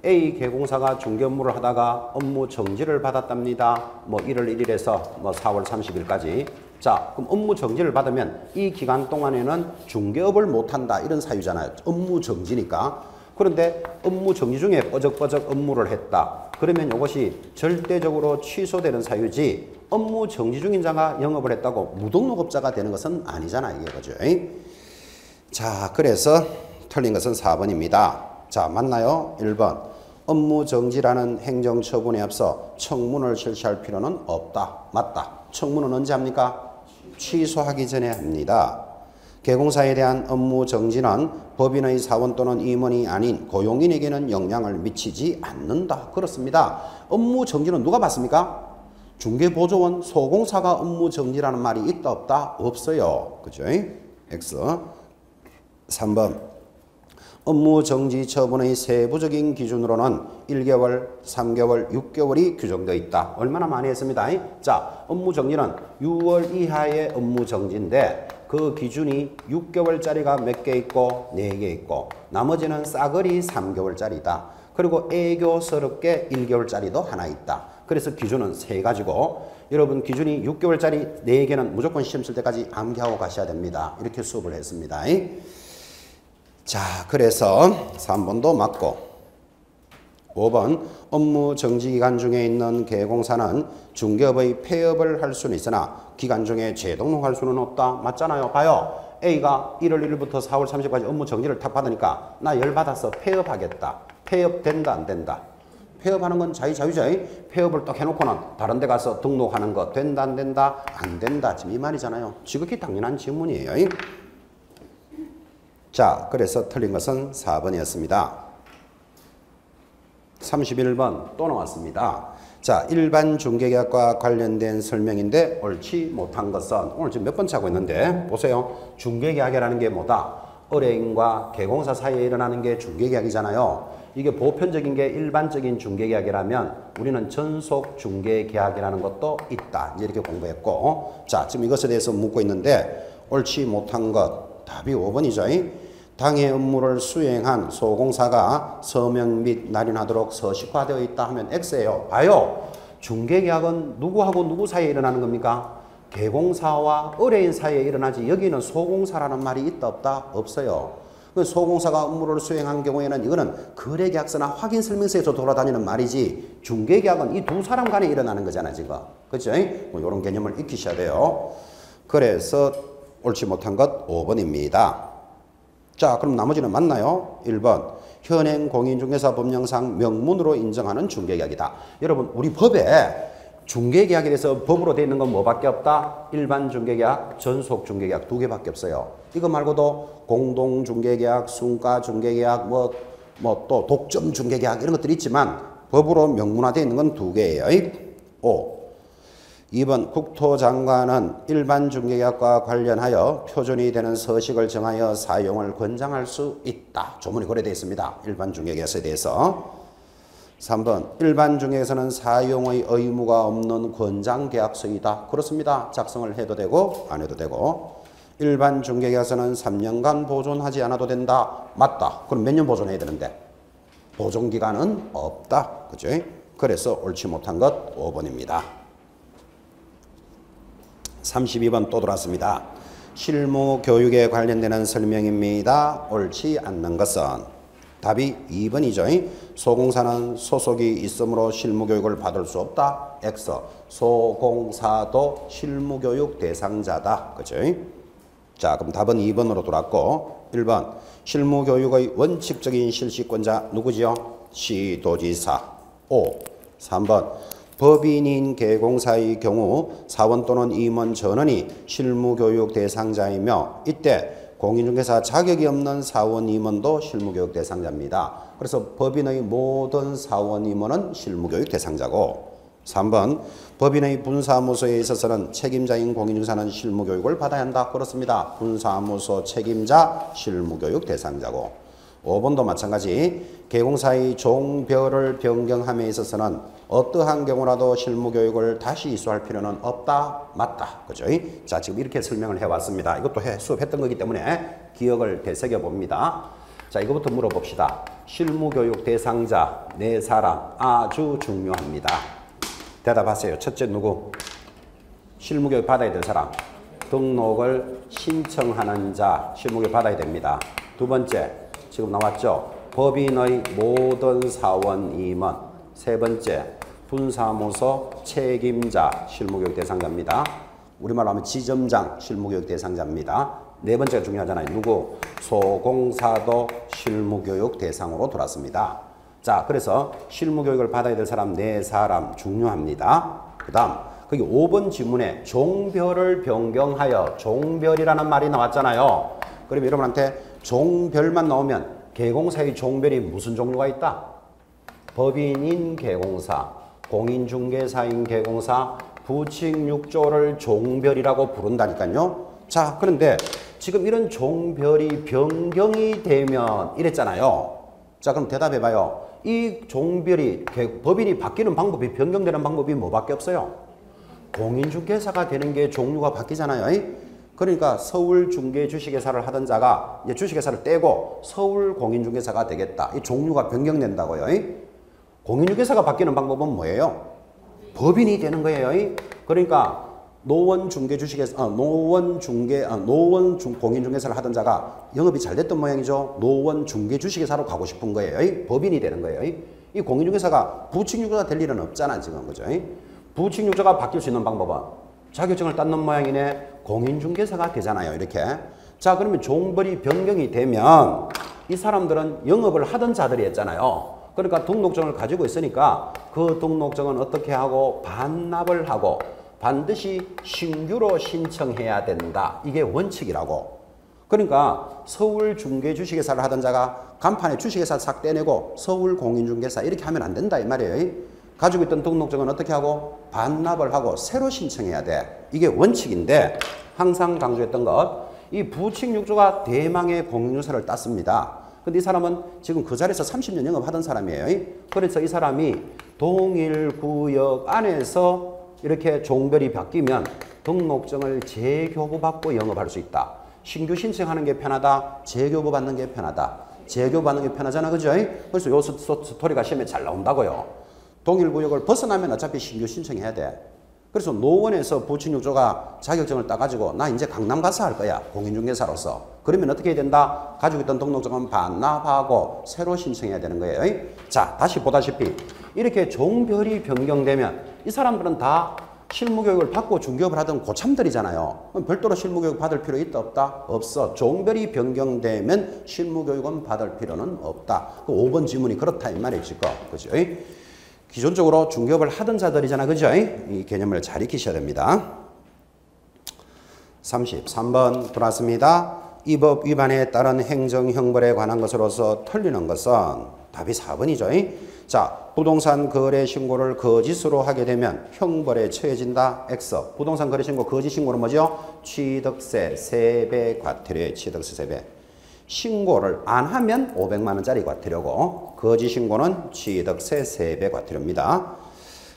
Speaker 1: A 개공사가 중개 업무를 하다가 업무 정지를 받았답니다. 뭐 1월 1일에서 뭐 4월 30일까지. 자, 그럼 업무 정지를 받으면 이 기간 동안에는 중개업을 못한다. 이런 사유잖아요. 업무 정지니까. 그런데 업무 정지 중에 뻐적뻐적 업무를 했다. 그러면 이것이 절대적으로 취소되는 사유지 업무 정지 중인 자가 영업을 했다고 무등록업자가 되는 것은 아니잖아요. 이거죠. 자, 그래서 틀린 것은 4번입니다. 자, 맞나요? 1번. 업무 정지라는 행정처분에 앞서 청문을 실시할 필요는 없다. 맞다. 청문은 언제 합니까? 취소하기 전에 합니다. 개공사에 대한 업무 정지는 법인의 사원 또는 임원이 아닌 고용인에게는 영향을 미치지 않는다. 그렇습니다. 업무 정지는 누가 받습니까? 중개보조원, 소공사가 업무 정지라는 말이 있다 없다? 없어요. 그죠? X. 3번. 업무 정지 처분의 세부적인 기준으로는 1개월, 3개월, 6개월이 규정되어 있다. 얼마나 많이 했습니다. 자, 업무 정지는 6월 이하의 업무 정지인데 그 기준이 6개월짜리가 몇 개 있고 4개 있고 나머지는 싸그리 3개월짜리다. 그리고 애교스럽게 1개월짜리도 하나 있다. 그래서 기준은 3가지고 여러분 기준이 6개월짜리 4개는 무조건 시험 칠 때까지 암기하고 가셔야 됩니다. 이렇게 수업을 했습니다. 자, 그래서 3번도 맞고 5번 업무 정지 기간 중에 있는 개공사는 중개업의 폐업을 할 수는 있으나 기간 중에 재등록할 수는 없다. 맞잖아요. 봐요. A가 1월 1일부터 4월 30일까지 업무 정지를 탁 받으니까 나 열받아서 폐업하겠다. 폐업된다 안 된다? 폐업하는 건 자유죠. 폐업을 딱 해놓고는 다른 데 가서 등록하는 거 된다 안 된다? 안 된다. 지금 이 말이잖아요. 지극히 당연한 질문이에요. 자, 그래서 틀린 것은 4번이었습니다. 31번 또 나왔습니다. 자, 일반 중개계약과 관련된 설명인데 옳지 못한 것은 오늘 지금 몇 번째 하고 있는데 보세요. 중개계약이라는 게 뭐다? 의뢰인과 개공사 사이에 일어나는 게 중개계약이잖아요. 이게 보편적인 게 일반적인 중개계약이라면 우리는 전속 중개계약이라는 것도 있다. 이제 이렇게 공부했고, 자, 지금 이것에 대해서 묻고 있는데 옳지 못한 것 답이 5번이죠. 당해 업무를 수행한 소공사가 서명 및 날인하도록 서식화되어 있다 하면 X예요. 봐요. 중개계약은 누구하고 누구 사이에 일어나는 겁니까? 개공사와 의뢰인 사이에 일어나지 여기는 소공사라는 말이 있다 없다? 없어요. 소공사가 업무를 수행한 경우에는 이거는 거래계약서나 확인설명서에서 돌아다니는 말이지 중개계약은 이 두 사람 간에 일어나는 거잖아 지금. 그렇죠? 뭐 이런 개념을 익히셔야 돼요. 그래서 옳지 못한 것 5번입니다. 자, 그럼 나머지는 맞나요? 1번. 현행 공인중개사 법령상 명문으로 인정하는 중개계약이다. 여러분, 우리 법에 중개계약에 대해서 법으로 되어 있는 건 뭐밖에 없다? 일반 중개계약, 전속 중개계약 두 개밖에 없어요. 이거 말고도 공동 중개계약, 순가 중개계약, 뭐 또 독점 중개계약 이런 것들이 있지만 법으로 명문화되어 있는 건 두 개예요. 5. 2번 국토장관은 일반 중개계약과 관련하여 표준이 되는 서식을 정하여 사용을 권장할 수 있다. 조문이 고려되어 있습니다. 일반 중개계약서에 대해서. 3번 일반 중개에서는 사용의 의무가 없는 권장계약서이다. 그렇습니다. 작성을 해도 되고 안 해도 되고. 일반 중개계약서는 3년간 보존하지 않아도 된다. 맞다. 그럼 몇 년 보존해야 되는데? 보존기간은 없다. 그죠? 그래서 옳지 못한 것 5번입니다. 32번 또 돌았습니다. 실무 교육에 관련되는 설명입니다. 옳지 않는 것은 답이 2번이죠. 소공사는 소속이 있으므로 실무교육을 받을 수 없다. X. 소공사도 실무교육 대상자다. 그죠? 자, 그럼 답은 2번으로 돌았고 1번 실무교육의 원칙적인 실시권자 누구지요? 시도지사. 5. 3번 법인인 개공사의 경우 사원 또는 임원 전원이 실무교육 대상자이며 이때 공인중개사 자격이 없는 사원 임원도 실무교육 대상자입니다. 그래서 법인의 모든 사원 임원은 실무교육 대상자고 3번 법인의 분사무소에 있어서는 책임자인 공인중개사는 실무교육을 받아야 한다. 그렇습니다. 분사무소 책임자 실무교육 대상자고 5번도 마찬가지 개공사의 종별을 변경함에 있어서는 어떠한 경우라도 실무교육을 다시 이수할 필요는 없다. 맞다. 그죠? 자, 지금 이렇게 설명을 해왔습니다. 이것도 수업했던 거기 때문에 기억을 되새겨 봅니다. 자, 이거부터 물어봅시다. 실무교육 대상자 4사람 아주 중요합니다. 대답하세요. 첫째 누구? 실무교육 받아야 될 사람. 등록을 신청하는 자 실무교육 받아야 됩니다. 두 번째 지금 나왔죠? 법인의 모든 사원 임원. 세 번째 분사무소 책임자 실무교육 대상자입니다. 우리말로 하면 지점장 실무교육 대상자입니다. 네 번째가 중요하잖아요. 누구? 소공사도 실무교육 대상으로 돌았습니다. 자, 그래서 실무교육을 받아야 될 사람 4사람 중요합니다. 그 다음 거기 5번 지문에 종별을 변경하여 종별이라는 말이 나왔잖아요. 그러면 여러분한테 종별만 나오면 개공사의 종별이 무슨 종류가 있다? 법인인 개공사, 공인중개사인 개공사, 부칙 6조를 종별이라고 부른다니까요. 자, 그런데 지금 이런 종별이 변경이 되면 이랬잖아요. 자, 그럼 대답해봐요. 이 종별이 법인이 바뀌는 방법이 변경되는 방법이 뭐밖에 없어요? 공인중개사가 되는 게 종류가 바뀌잖아요. 그러니까 서울 중개주식회사를 하던 자가 이제 주식회사를 떼고 서울 공인중개사가 되겠다. 이 종류가 변경된다고요. 공인중개사가 바뀌는 방법은 뭐예요? 법인이 되는 거예요. 그러니까 노원 공인중개사를 하던 자가 영업이 잘 됐던 모양이죠. 노원 중개주식회사로 가고 싶은 거예요. 법인이 되는 거예요. 이 공인중개사가 부칙유저가 될 일은 없잖아 지금. 그죠? 부칙유저가 바뀔 수 있는 방법은 자격증을 땄는 모양이네. 공인중개사가 되잖아요. 이렇게. 자, 그러면 종별이 변경이 되면 이 사람들은 영업을 하던 자들이 했잖아요. 그러니까 등록증을 가지고 있으니까 그 등록증은 어떻게 하고 반납을 하고 반드시 신규로 신청해야 된다. 이게 원칙이라고. 그러니까 서울 중개주식회사를 하던 자가 간판에 주식회사 싹 떼내고 서울 공인중개사 이렇게 하면 안 된다 이 말이에요. 가지고 있던 등록증은 어떻게 하고? 반납을 하고 새로 신청해야 돼. 이게 원칙인데 항상 강조했던 것, 이 부칙육주가 대망의 공인유서를 땄습니다. 근데 이 사람은 지금 그 자리에서 30년 영업하던 사람이에요. 그래서 이 사람이 동일 구역 안에서 이렇게 종별이 바뀌면 등록증을 재교부받고 영업할 수 있다. 신규 신청하는 게 편하다. 재교부받는 게 편하다. 재교부받는 게 편하잖아. 그죠? 그래서 요 스토리가 시험에 잘 나온다고요. 동일 구역을 벗어나면 어차피 신규 신청해야 돼. 그래서 노원에서 부칙육조가 자격증을 따가지고 나 이제 강남 가서 할 거야. 공인중개사로서. 그러면 어떻게 해야 된다? 가지고 있던 등록증은 반납하고 새로 신청해야 되는 거예요. 자, 다시 보다시피 이렇게 종별이 변경되면 이 사람들은 다 실무교육을 받고 중개업을 하던 고참들이잖아요. 그럼 별도로 실무교육 받을 필요 있다 없다? 없어. 종별이 변경되면 실무교육은 받을 필요는 없다. 그 5번 지문이 그렇다 이 말이지. 그죠? 기존적으로 중개업을 하던 자들이잖아. 그죠? 이 개념을 잘 익히셔야 됩니다. 33번 들어왔습니다. 이 법 위반에 따른 행정형벌에 관한 것으로서 틀리는 것은 답이 4번이죠. 자, 부동산 거래 신고를 거짓으로 하게 되면 형벌에 처해진다. X. 부동산 거래 신고 거짓 신고는 뭐죠? 취득세 3배 과태료의 취득세 3배. 신고를 안 하면 500만 원짜리 과태료고 거짓 신고는 취득세 3배 과태료입니다.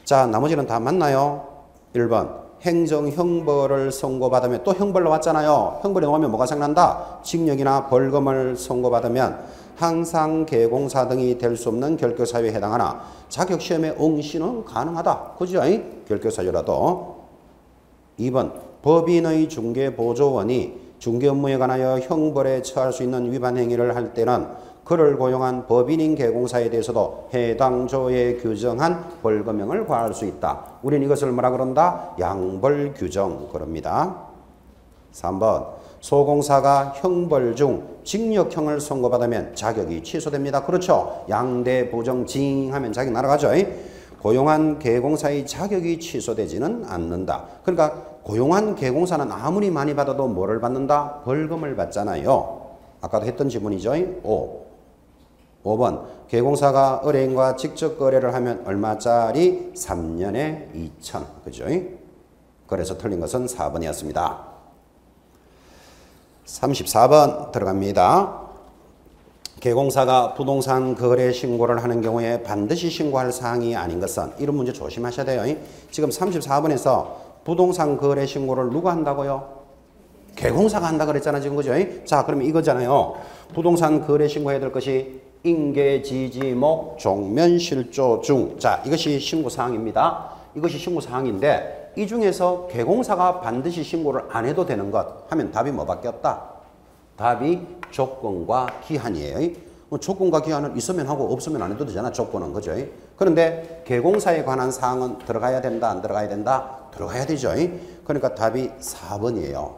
Speaker 1: 자, 나머지는 다 맞나요? 1번. 행정형벌을 선고받으면 또 형벌로 왔잖아요. 형벌이 나오면 뭐가 생각난다? 징역이나 벌금을 선고받으면 항상 개공사 등이 될 수 없는 결격사유에 해당하나 자격시험에 응시는 가능하다. 그죠? 결격사유라도. 2번. 법인의 중개보조원이 중개 업무에 관하여 형벌에 처할 수 있는 위반 행위를 할 때는 그를 고용한 법인인 개공사에 대해서도 해당 조에 규정한 벌금형을 과할 수 있다. 우리는 이것을 뭐라 그런다? 양벌규정 그럽니다. 3번. 소공사가 형벌 중 징역형을 선고받으면 자격이 취소됩니다. 그렇죠. 양대부정징 하면 자격 날아가죠. 고용한 개공사의 자격이 취소되지는 않는다. 그러니까 고용한 개공사는 아무리 많이 받아도 뭐를 받는다? 벌금을 받잖아요. 아까도 했던 지문이죠. 5번. 개공사가 의뢰인과 직접 거래를 하면 얼마짜리? 3년에 2천. 그죠? 그래서 틀린 것은 4번이었습니다. 34번 들어갑니다. 개공사가 부동산 거래 신고를 하는 경우에 반드시 신고할 사항이 아닌 것은 이런 문제 조심하셔야 돼요. 지금 34번에서 부동산 거래 신고를 누가 한다고요? 개공사가 한다 그랬잖아 지금. 그죠? 자, 그러면 이거잖아요. 부동산 거래 신고해야 될 것이 인계, 지지목, 종면, 실조 중. 자, 이것이 신고사항입니다. 이것이 신고사항인데 이 중에서 개공사가 반드시 신고를 안 해도 되는 것 하면 답이 뭐밖에 없다? 답이 조건과 기한이에요. 조건과 기한은 있으면 하고 없으면 안 해도 되잖아. 조건은. 그죠? 그런데 개공사에 관한 사항은 들어가야 된다 안 들어가야 된다? 들어가야 되죠. 그러니까 답이 4번이에요.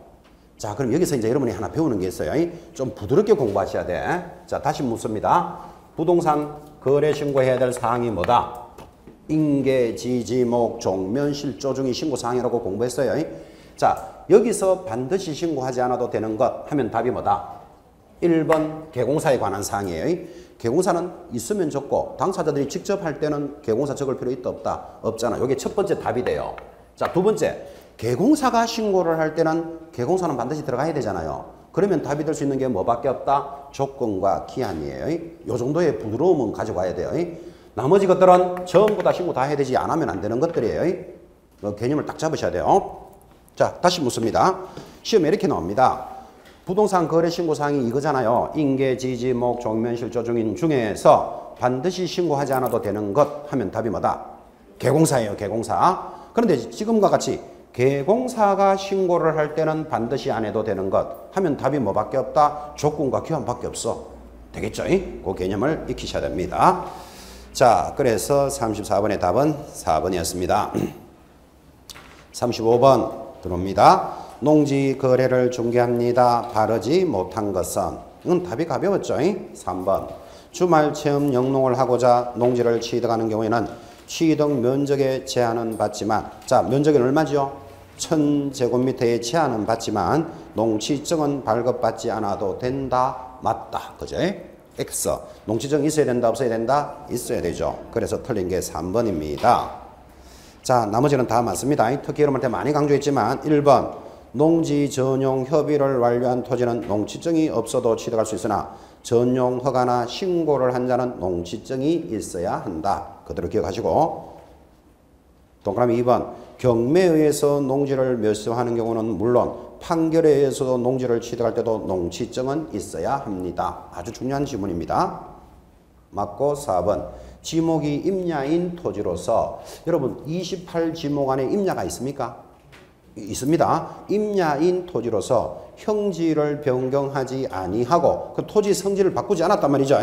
Speaker 1: 자, 그럼 여기서 이제 여러분이 하나 배우는 게 있어요. 좀 부드럽게 공부하셔야 돼. 자, 다시 묻습니다. 부동산 거래 신고해야 될 사항이 뭐다? 인계, 지지목, 종면, 실조 중이 신고사항이라고 공부했어요. 자, 여기서 반드시 신고하지 않아도 되는 것 하면 답이 뭐다? 1번 개공사에 관한 사항이에요. 개공사는 있으면 적고 당사자들이 직접 할 때는 개공사 적을 필요 있다 없다? 없잖아. 이게 첫 번째 답이 돼요. 자, 두 번째. 개공사가 신고를 할 때는 개공사는 반드시 들어가야 되잖아요. 그러면 답이 될 수 있는 게 뭐밖에 없다? 조건과 기한이에요. 이 정도의 부드러움은 가져가야 돼요. 나머지 것들은 전부 다 신고 다 해야 되지 안 하면 안 되는 것들이에요. 개념을 딱 잡으셔야 돼요. 자, 다시 묻습니다. 시험에 이렇게 나옵니다. 부동산 거래 신고사항이 이거잖아요. 인계, 지지목, 종면, 실조 중에서 반드시 신고하지 않아도 되는 것 하면 답이 뭐다? 개공사예요. 개공사. 그런데 지금과 같이 개공사가 신고를 할 때는 반드시 안 해도 되는 것 하면 답이 뭐밖에 없다? 조건과 기한밖에 없어. 되겠죠? 그 개념을 익히셔야 됩니다. 자, 그래서 34번의 답은 4번이었습니다. 35번 들어옵니다. 농지 거래를 중개합니다. 바르지 못한 것은? 이건 답이 가벼웠죠? 3번. 주말 체험 영농을 하고자 농지를 취득하는 경우에는 취득 면적에 제한은 받지만, 자, 면적은 얼마죠? 1000제곱미터의 제한은 받지만 농취증은 발급받지 않아도 된다. 맞다. 그죠? X. 농지증 있어야 된다, 없어야 된다? 있어야 되죠. 그래서 틀린 게 3번입니다. 자, 나머지는 다 맞습니다. 특히 여러분한테 많이 강조했지만 1번 농지 전용 협의를 완료한 토지는 농지증이 없어도 취득할 수 있으나 전용 허가나 신고를 한 자는 농지증이 있어야 한다. 그대로 기억하시고 동그라미 2번 경매에 의해서 농지를 멸수하는 경우는 물론 판결에 의해서도 농지를 취득할 때도 농지증은 있어야 합니다. 아주 중요한 지문입니다. 맞고 4번 지목이 임야인 토지로서 여러분 28지목 안에 임야가 있습니까? 있습니다. 임야인 토지로서 형질을 변경하지 아니하고 그 토지 성질을 바꾸지 않았단 말이죠.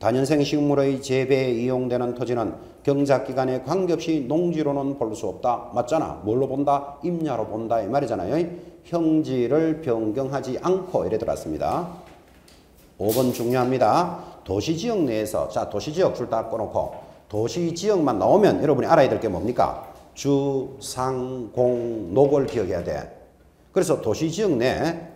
Speaker 1: 다년생 식물의 재배에 이용되는 토지는 경작기간에 관계없이 농지로는 볼 수 없다. 맞잖아. 뭘로 본다? 임야로 본다. 이 말이잖아요. 형질을 변경하지 않고 이래 들었습니다. 5번 중요합니다. 도시지역 내에서 자 도시지역 줄 다 꺼놓고 도시지역만 나오면 여러분이 알아야 될 게 뭡니까? 주, 상, 공, 녹을 기억해야 돼. 그래서 도시지역 내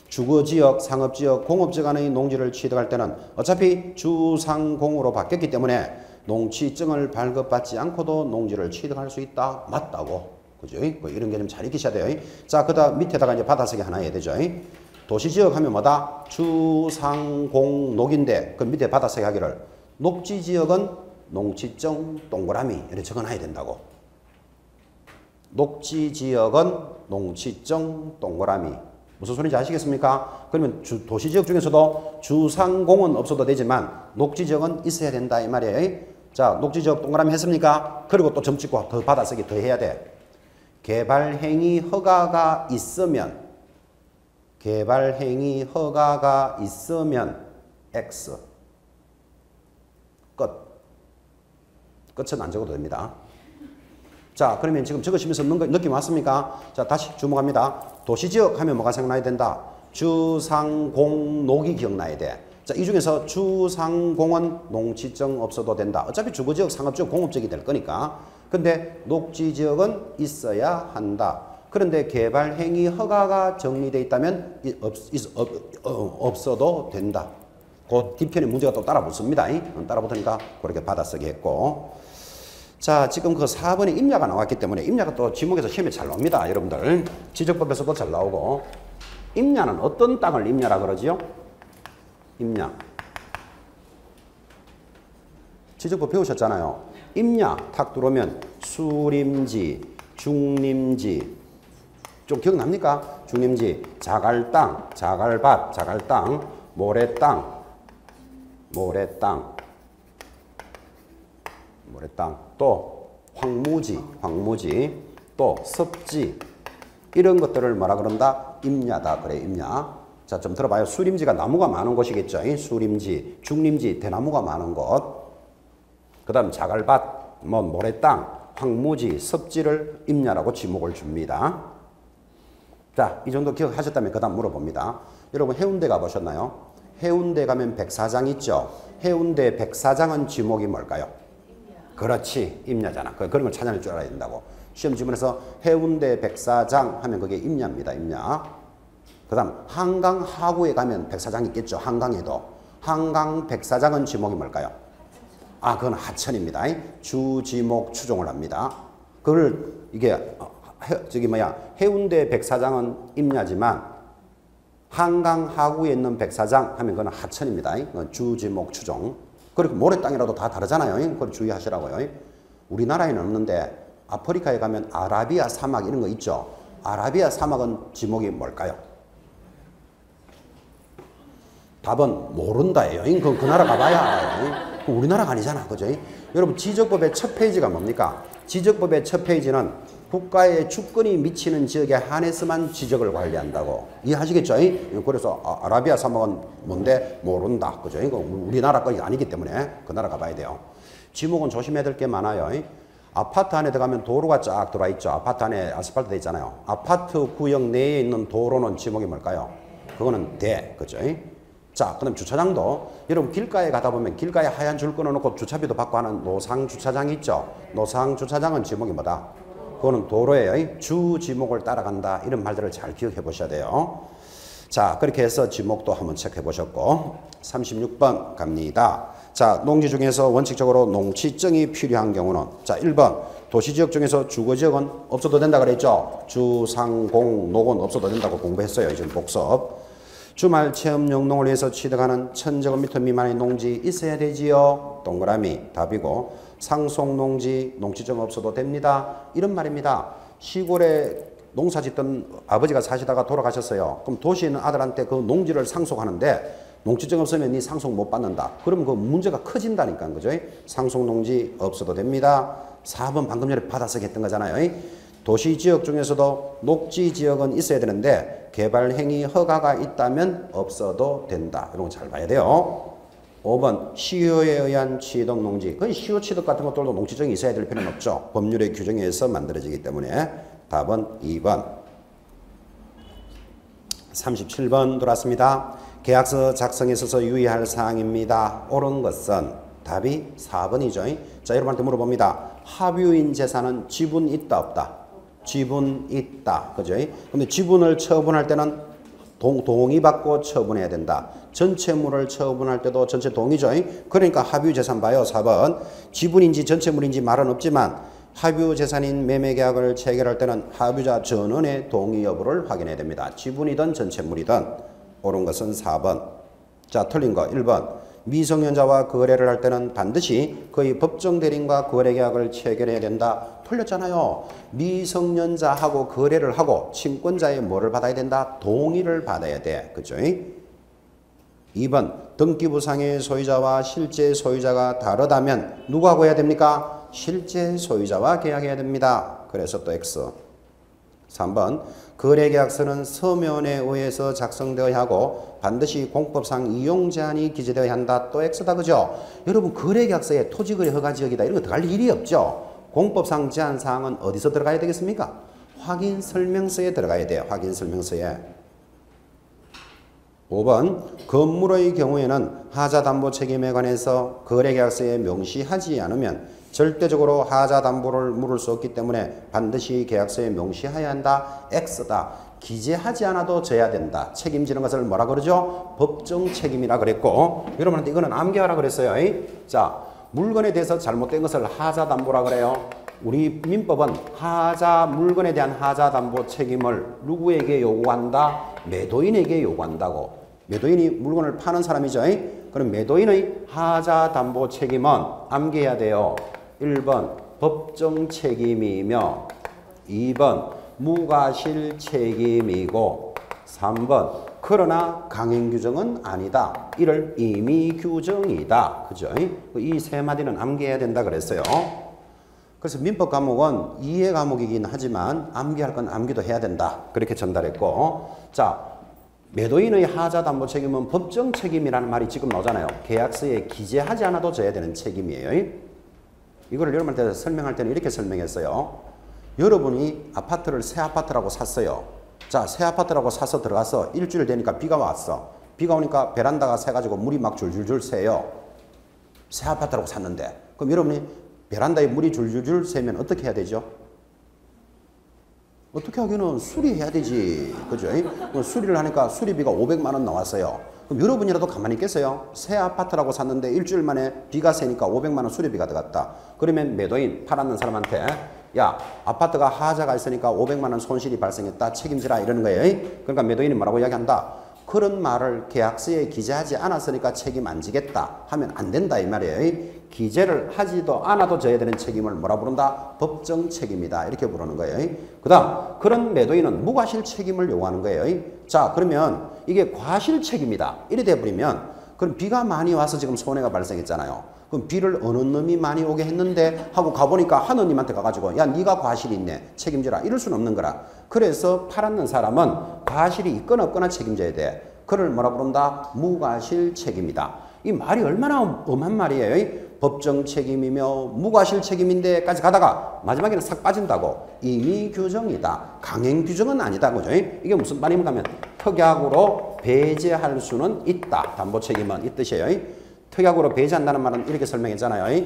Speaker 1: 주거지역, 상업지역, 공업지역 안의 농지를 취득할 때는 어차피 주, 상, 공으로 바뀌었기 때문에 농지증을 발급받지 않고도 농지를 취득할 수 있다. 맞다고. 그죠? 이런 개념 잘 익히셔야 돼요. 자, 그 다음 밑에다가 이제 받아쓰기 하나 해야 되죠. 도시지역 하면 뭐다? 주, 상, 공, 녹인데 그 밑에 받아쓰기 하기를 녹지지역은 농지증 동그라미 이렇게 적어놔야 된다고. 녹지지역은 농지증 동그라미. 무슨 소리인지 아시겠습니까? 그러면 도시지역 중에서도 주상공은 없어도 되지만 녹지지역은 있어야 된다 이 말이에요. 자, 녹지지역 동그라미 했습니까? 그리고 또 점 찍고 더 받아쓰기 더 해야 돼. 개발행위 허가가 있으면 X. 끝. 끝은 안 적어도 됩니다. 자, 그러면 지금 적으시면서 느낌 왔습니까? 자, 다시 주목합니다. 도시지역 하면 뭐가 생각나야 된다? 주상공 녹이 기억나야 돼. 자, 이 중에서 주상공은 농지증 없어도 된다. 어차피 주거지역, 상업지역, 공업지역이 될 거니까. 근데 녹지지역은 있어야 한다. 그런데 개발행위 허가가 정리되어 있다면 없어도 된다. 그 뒤편에 문제가 또 따라 붙습니다. 따라 붙으니까 그렇게 받아쓰기 했고. 자, 지금 그 4번에 임야가 나왔기 때문에 임야가 또 지목에서 시험에 잘 나옵니다. 여러분들. 지적법에서도 잘 나오고. 임야는 어떤 땅을 임야라 그러지요? 임야. 지적법 배우셨잖아요. 임야 탁 들어오면 수림지, 중림지. 좀 기억납니까? 중림지, 자갈땅, 자갈밭, 자갈땅, 모래땅, 모래땅, 모래땅, 또 황무지, 황무지, 또 섭지 이런 것들을 뭐라 그런다? 임야다. 그래, 임야. 자, 좀 들어봐요. 수림지가 나무가 많은 곳이겠죠. 수림지, 중림지, 대나무가 많은 곳. 그 다음 자갈밭, 뭐 모래땅, 황무지, 섭지를 임야라고 지목을 줍니다. 자, 이 정도 기억하셨다면 그 다음 물어봅니다. 여러분 해운대 가보셨나요? 해운대 가면 백사장 있죠? 해운대 백사장은 지목이 뭘까요? 그렇지, 임야잖아. 그런 걸 찾아낼 줄 알아야 된다고. 시험 지문에서 해운대 백사장 하면 그게 임야입니다. 임야. 그 다음 한강 하구에 가면 백사장 있겠죠? 한강에도. 한강 백사장은 지목이 뭘까요? 아, 그건 하천입니다. 주지목 추종을 합니다. 그걸 이게 해운대 백사장은 임야지만 한강 하구에 있는 백사장 하면 그건 하천입니다. 주지목 추종. 그리고 모래땅이라도 다 다르잖아요. 그걸 주의하시라고요. 우리나라에는 없는데 아프리카에 가면 아라비아 사막 이런 거 있죠. 아라비아 사막은 지목이 뭘까요? 답은 모른다예요. 그 나라 가봐야 알아요. 우리나라가 아니잖아. 그죠? 여러분 지적법의 첫 페이지가 뭡니까? 지적법의 첫 페이지는 국가의 주권이 미치는 지역에 한해서만 지적을 관리한다고. 이해하시겠죠? 그래서 아라비아 사막은 뭔데? 모른다. 그죠? 이거 우리나라 것이 아니기 때문에 그 나라 가봐야 돼요. 지목은 조심해야 될 게 많아요. 아파트 안에 들어가면 도로가 쫙 들어와 있죠. 아파트 안에 아스팔트 돼 있잖아요. 아파트 구역 내에 있는 도로는 지목이 뭘까요? 그거는 대. 그죠? 자, 그 다음 주차장도 여러분 길가에 가다 보면 길가에 하얀 줄 끊어놓고 주차비도 받고 하는 노상 주차장이 있죠. 노상 주차장은 지목이 뭐다? 그거는 도로예요. 주 지목을 따라간다. 이런 말들을 잘 기억해 보셔야 돼요. 자, 그렇게 해서 지목도 한번 체크해 보셨고 36번 갑니다. 자, 농지 중에서 원칙적으로 농지증이 필요한 경우는 자, 1번 도시지역 중에서 주거지역은 없어도 된다 그랬죠. 주, 상, 공, 녹은 없어도 된다고 공부했어요. 지금 복습. 주말 체험용 농을 위해서 취득하는 1000제곱미터 미만의 농지 있어야 되지요. 동그라미 답이고 상속농지 농지증 없어도 됩니다. 이런 말입니다. 시골에 농사 짓던 아버지가 사시다가 돌아가셨어요. 그럼 도시에 있는 아들한테 그 농지를 상속하는데 농지증 없으면 네 상속 못 받는다. 그러면 그 문제가 커진다니까. 그죠? 상속농지 없어도 됩니다. 4번 방금 전에 받아서 했던 거잖아요. 도시지역 중에서도 녹지지역은 있어야 되는데 개발행위 허가가 있다면 없어도 된다. 이런 거 잘 봐야 돼요. 5번 시효에 의한 취득농지. 그 시효 취득 같은 것들도 농지증이 있어야 될 필요는 없죠. 법률의 규정에 의해서 만들어지기 때문에 답은 2번. 37번 돌았습니다. 계약서 작성에 있어서 유의할 사항입니다. 옳은 것은 답이 4번이죠. 자, 여러분한테 물어봅니다. 합유인 재산은 지분 있다 없다? 지분 있다. 그죠? 근데 지분을 처분할 때는 동의받고 처분해야 된다. 전체물을 처분할 때도 전체 동의죠. 그러니까 합유재산 봐요. 4번. 지분인지 전체물인지 말은 없지만 합유재산인 매매계약을 체결할 때는 합유자 전원의 동의 여부를 확인해야 됩니다. 지분이든 전체물이든. 옳은 것은 4번. 자, 틀린 거 1번. 미성년자와 거래를 할 때는 반드시 그의 법정 대리인과 거래계약을 체결해야 된다. 틀렸잖아요. 미성년자하고 거래를 하고 친권자의 뭐를 받아야 된다? 동의를 받아야 돼. 그죠? 2번. 등기부상의 소유자와 실제 소유자가 다르다면 누구하고 해야 됩니까? 실제 소유자와 계약해야 됩니다. 그래서 또 X. 3번. 거래계약서는 서면에 의해서 작성되어야 하고 반드시 공법상 이용제한이 기재되어야 한다. 또 X다. 그죠? 여러분 거래계약서에 토지거래 허가지역이다 이런 거 들어갈 일이 없죠. 공법상 제한사항은 어디서 들어가야 되겠습니까? 확인설명서에 들어가야 돼요. 확인설명서에. 5번. 건물의 경우에는 하자담보 책임에 관해서 거래계약서에 명시하지 않으면 절대적으로 하자담보를 물을 수 없기 때문에 반드시 계약서에 명시해야 한다. X다. 기재하지 않아도 져야 된다. 책임지는 것을 뭐라 그러죠? 법정 책임이라 그랬고 여러분한테 이거는 암기하라 그랬어요. 자, 물건에 대해서 잘못된 것을 하자담보라 그래요. 우리 민법은 물건에 대한 하자담보 책임을 누구에게 요구한다? 매도인에게 요구한다고. 매도인이 물건을 파는 사람이죠. 그럼 매도인의 하자담보 책임은 암기해야 돼요. 1번 법정 책임이며 2번 무과실 책임이고 3번 그러나 강행규정은 아니다. 이를 임의규정이다. 그죠? 이 세 마디는 암기해야 된다 그랬어요. 그래서 민법 과목은 이해 과목이긴 하지만 암기할 건 암기도 해야 된다. 그렇게 전달했고 자, 매도인의 하자담보 책임은 법정 책임이라는 말이 지금 나오잖아요. 계약서에 기재하지 않아도 져야 되는 책임이에요. 이거를 여러분한테 설명할 때는 이렇게 설명했어요. 여러분이 아파트를 새 아파트라고 샀어요. 자, 새 아파트라고 사서 들어가서 일주일 되니까 비가 왔어. 비가 오니까 베란다가 새가지고 물이 막 줄줄줄 새요. 새 아파트라고 샀는데 그럼 여러분이 베란다에 물이 줄줄줄 새면 어떻게 해야 되죠? 어떻게 하기는 수리해야 되지. 그죠? 수리를 하니까 수리비가 500만 원 나왔어요. 그럼 여러분이라도 가만히 있겠어요? 새 아파트라고 샀는데 일주일 만에 비가 새니까 500만 원 수리비가 들어갔다. 그러면 매도인 팔았는 사람한테 야, 아파트가 하자가 있으니까 500만 원 손실이 발생했다. 책임지라 이러는 거예요. 그러니까 매도인이 뭐라고 이야기한다? 그런 말을 계약서에 기재하지 않았으니까 책임 안 지겠다 하면 안 된다 이 말이에요. 기재를 하지도 않아도 져야 되는 책임을 뭐라 부른다? 법정 책임이다. 이렇게 부르는 거예요. 그 다음 그런 매도인은 무과실 책임을 요구하는 거예요. 자, 그러면 이게 과실 책임이다. 이래 돼버리면 그럼 비가 많이 와서 지금 손해가 발생했잖아요. 그럼 비를 어느 놈이 많이 오게 했는데 하고 가보니까 하느님한테 가가지고 야, 네가 과실이 있네. 책임져라. 이럴 수는 없는 거라. 그래서 팔았는 사람은 과실이 있거나 없거나 책임져야 돼. 그를 뭐라 부른다? 무과실 책임이다. 이 말이 얼마나 엄한 말이에요. 법정 책임이며 무과실 책임인데까지 가다가 마지막에는 싹 빠진다고. 임의 규정이다. 강행 규정은 아니다. 그죠? 이게 무슨 말인가 하면 특약으로 배제할 수는 있다. 담보 책임은 이 뜻이에요. 특약으로 배제한다는 말은 이렇게 설명했잖아요.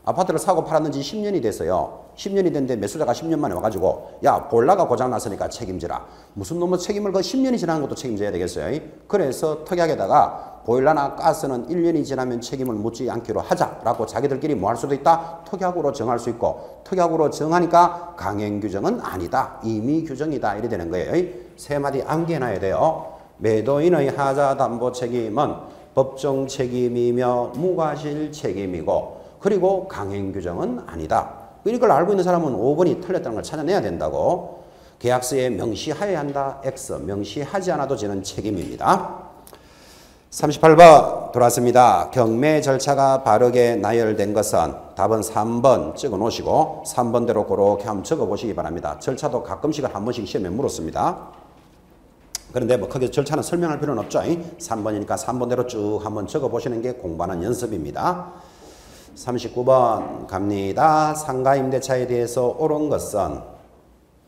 Speaker 1: 아파트를 사고 팔았는 지 10년이 됐어요. 10년이 됐는데 매수자가 10년 만에 와가지고 야 보일러가 고장났으니까 책임지라. 무슨 놈의 책임을 그 10년이 지나는 것도 책임져야 되겠어요. 그래서 특약에다가 보일러나 가스는 1년이 지나면 책임을 묻지 않기로 하자라고 자기들끼리 뭐 할 수도 있다. 특약으로 정할 수 있고 특약으로 정하니까 강행 규정은 아니다. 임의 규정이다. 이래 되는 거예요. 세 마디 암기해놔야 돼요. 매도인의 하자 담보 책임은 법정 책임이며 무과실 책임이고 그리고 강행 규정은 아니다. 이걸 알고 있는 사람은 5번이 틀렸다는 걸 찾아내야 된다고. 계약서에 명시하여야 한다. X. 명시하지 않아도 지는 책임입니다. 38번 돌아왔습니다. 경매 절차가 바르게 나열된 것은 답은 3번 찍어 놓으시고 3번대로 그렇게 한번 적어 보시기 바랍니다. 절차도 가끔씩은 한 번씩 시험에 물었습니다. 그런데 뭐 크게 절차는 설명할 필요는 없죠. 3번이니까 3번대로 쭉 한번 적어 보시는 게 공부하는 연습입니다. 39번 갑니다. 상가임대차에 대해서 옳은 것은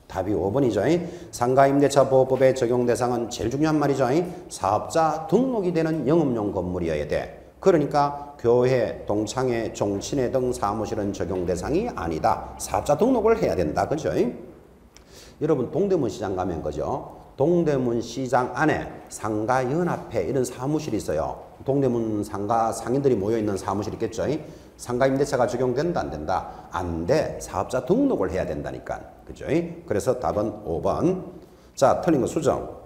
Speaker 1: 답이 5번이죠. 상가임대차 보호법의 적용 대상은 제일 중요한 말이죠. 사업자 등록이 되는 영업용 건물이어야 돼. 그러니까 교회, 동창회, 종친회 등 사무실은 적용 대상이 아니다. 사업자 등록을 해야 된다. 그죠? 여러분 동대문 시장 가면 그죠? 동대문 시장 안에 상가연합회 이런 사무실이 있어요. 동대문 상가 상인들이 모여있는 사무실 있겠죠. 상가임대차가 적용된다 안 된다? 안 돼. 사업자 등록을 해야 된다니까. 그죠? 그래서 답은 5번. 자, 틀린 거 수정.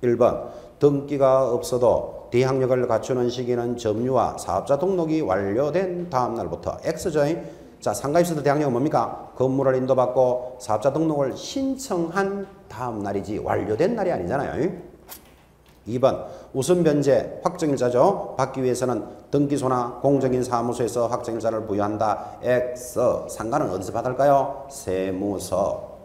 Speaker 1: 1번. 등기가 없어도 대항력을 갖추는 시기는 점유와 사업자 등록이 완료된 다음 날부터 X죠. 자, 상가입수도 대항력은 뭡니까? 건물을 인도받고 사업자 등록을 신청한 다음 날이지 완료된 날이 아니잖아요. 2번 우선 변제 확정일자죠. 받기 위해서는 등기소나 공적인 사무소에서 확정일자를 부여한다. X. 상가는 어디서 받을까요? 세무서.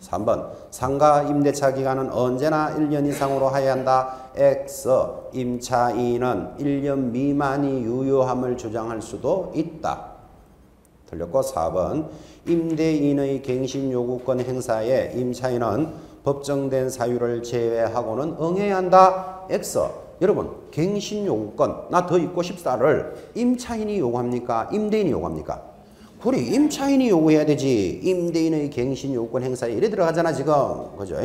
Speaker 1: 3번 상가 임대차 기간은 언제나 1년 이상으로 하여야 한다. X. 임차인은 1년 미만이 유효함을 주장할 수도 있다. 틀렸고 4번 임대인의 갱신요구권 행사에 임차인은 법정된 사유를 제외하고는 응해야 한다. X. 여러분 갱신요구권 나 더 있고 싶다를 임차인이 요구합니까? 임대인이 요구합니까? 그래 임차인이 요구해야 되지. 임대인의 갱신요구권 행사에 이래 들어가잖아 지금. 그죠?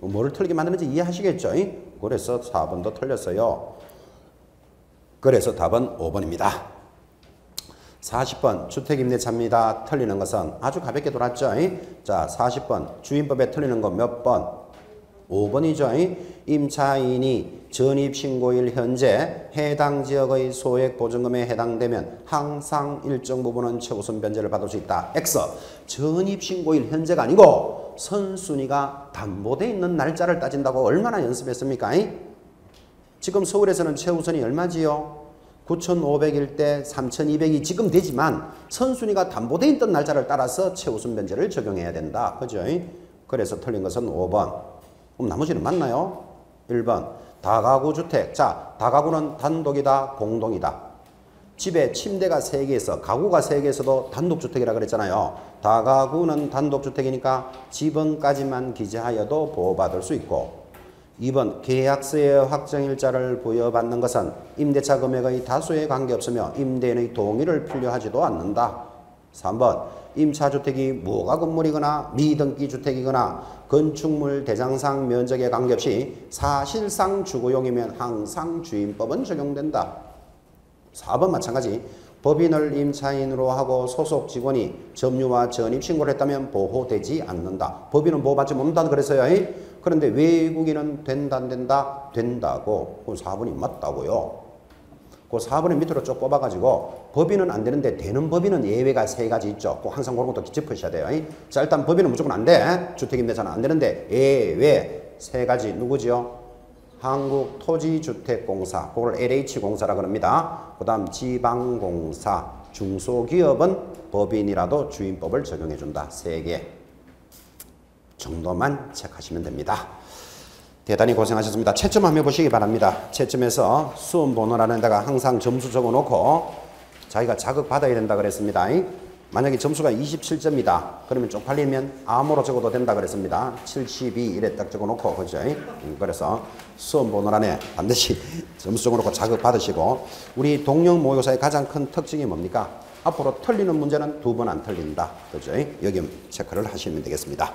Speaker 1: 뭐를 틀리게 만드는지 이해하시겠죠? 그래서 4번도 틀렸어요. 그래서 답은 5번입니다. 40번 주택임대차입니다. 틀리는 것은 아주 가볍게 돌았죠. 자 40번 주임법에 틀리는 거 몇 번? 5번이죠. 임차인이 전입신고일 현재 해당 지역의 소액보증금에 해당되면 항상 일정 부분은 최우선 변제를 받을 수 있다. X. 전입신고일 현재가 아니고 선순위가 담보되어 있는 날짜를 따진다고 얼마나 연습했습니까? 지금 서울에서는 최우선이 얼마지요? 9,500일 때 3,200이 지금 되지만 선순위가 담보되어 있던 날짜를 따라서 최우선 변제를 적용해야 된다. 그죠? 그래서 틀린 것은 5번. 그럼 나머지는 맞나요? 1번. 다가구 주택. 자, 다가구는 단독이다, 공동이다. 집에 침대가 3개 있어. 가구가 3개 있어도 단독주택이라 그랬잖아요. 다가구는 단독주택이니까 지번까지만 기재하여도 보호받을 수 있고 2번 계약서의 확정일자를 부여받는 것은 임대차 금액의 다수에 관계없으며 임대인의 동의를 필요하지도 않는다. 3번 임차주택이 무허가 건물이거나 미등기 주택이거나 건축물 대장상 면적에 관계없이 사실상 주거용이면 항상 주임법은 적용된다. 4번 마찬가지. 법인을 임차인으로 하고 소속 직원이 점유와 전입신고를 했다면 보호되지 않는다. 법인은 보호받지 못한다 그랬어요. 그런데 외국인은 된다 안 된다? 된다고. 그 4번이 맞다고요. 그 4번의 밑으로 쭉 뽑아가지고 법인은 안 되는데 되는 법인은 예외가 3가지 있죠. 꼭 항상 그런 것도 짚으셔야 돼요. 자 일단 법인은 무조건 안 돼. 주택임대차는 안 되는데 예외 3가지 누구지요? 한국토지주택공사, 그걸 LH공사라 그럽니다. 그 다음 지방공사, 중소기업은 법인이라도 주임법을 적용해준다. 3개 정도만 체크하시면 됩니다. 대단히 고생하셨습니다. 채점 한번 해보시기 바랍니다. 채점에서 수험번호라는 데가 항상 점수 적어놓고 자기가 자극받아야 된다 그랬습니다. 만약에 점수가 27점이다. 그러면 쪽팔리면 암호로 적어도 된다 그랬습니다. 72 이래 딱 적어놓고 그죠? 그래서 수험번호란에 반드시 점수 적어놓고 자극받으시고 우리 동영 모의고사의 가장 큰 특징이 뭡니까? 앞으로 틀리는 문제는 2번 안 틀린다. 그죠? 여기 체크를 하시면 되겠습니다.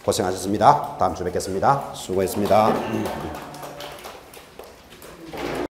Speaker 1: 고생하셨습니다. 다음 주에 뵙겠습니다. 수고했습니다.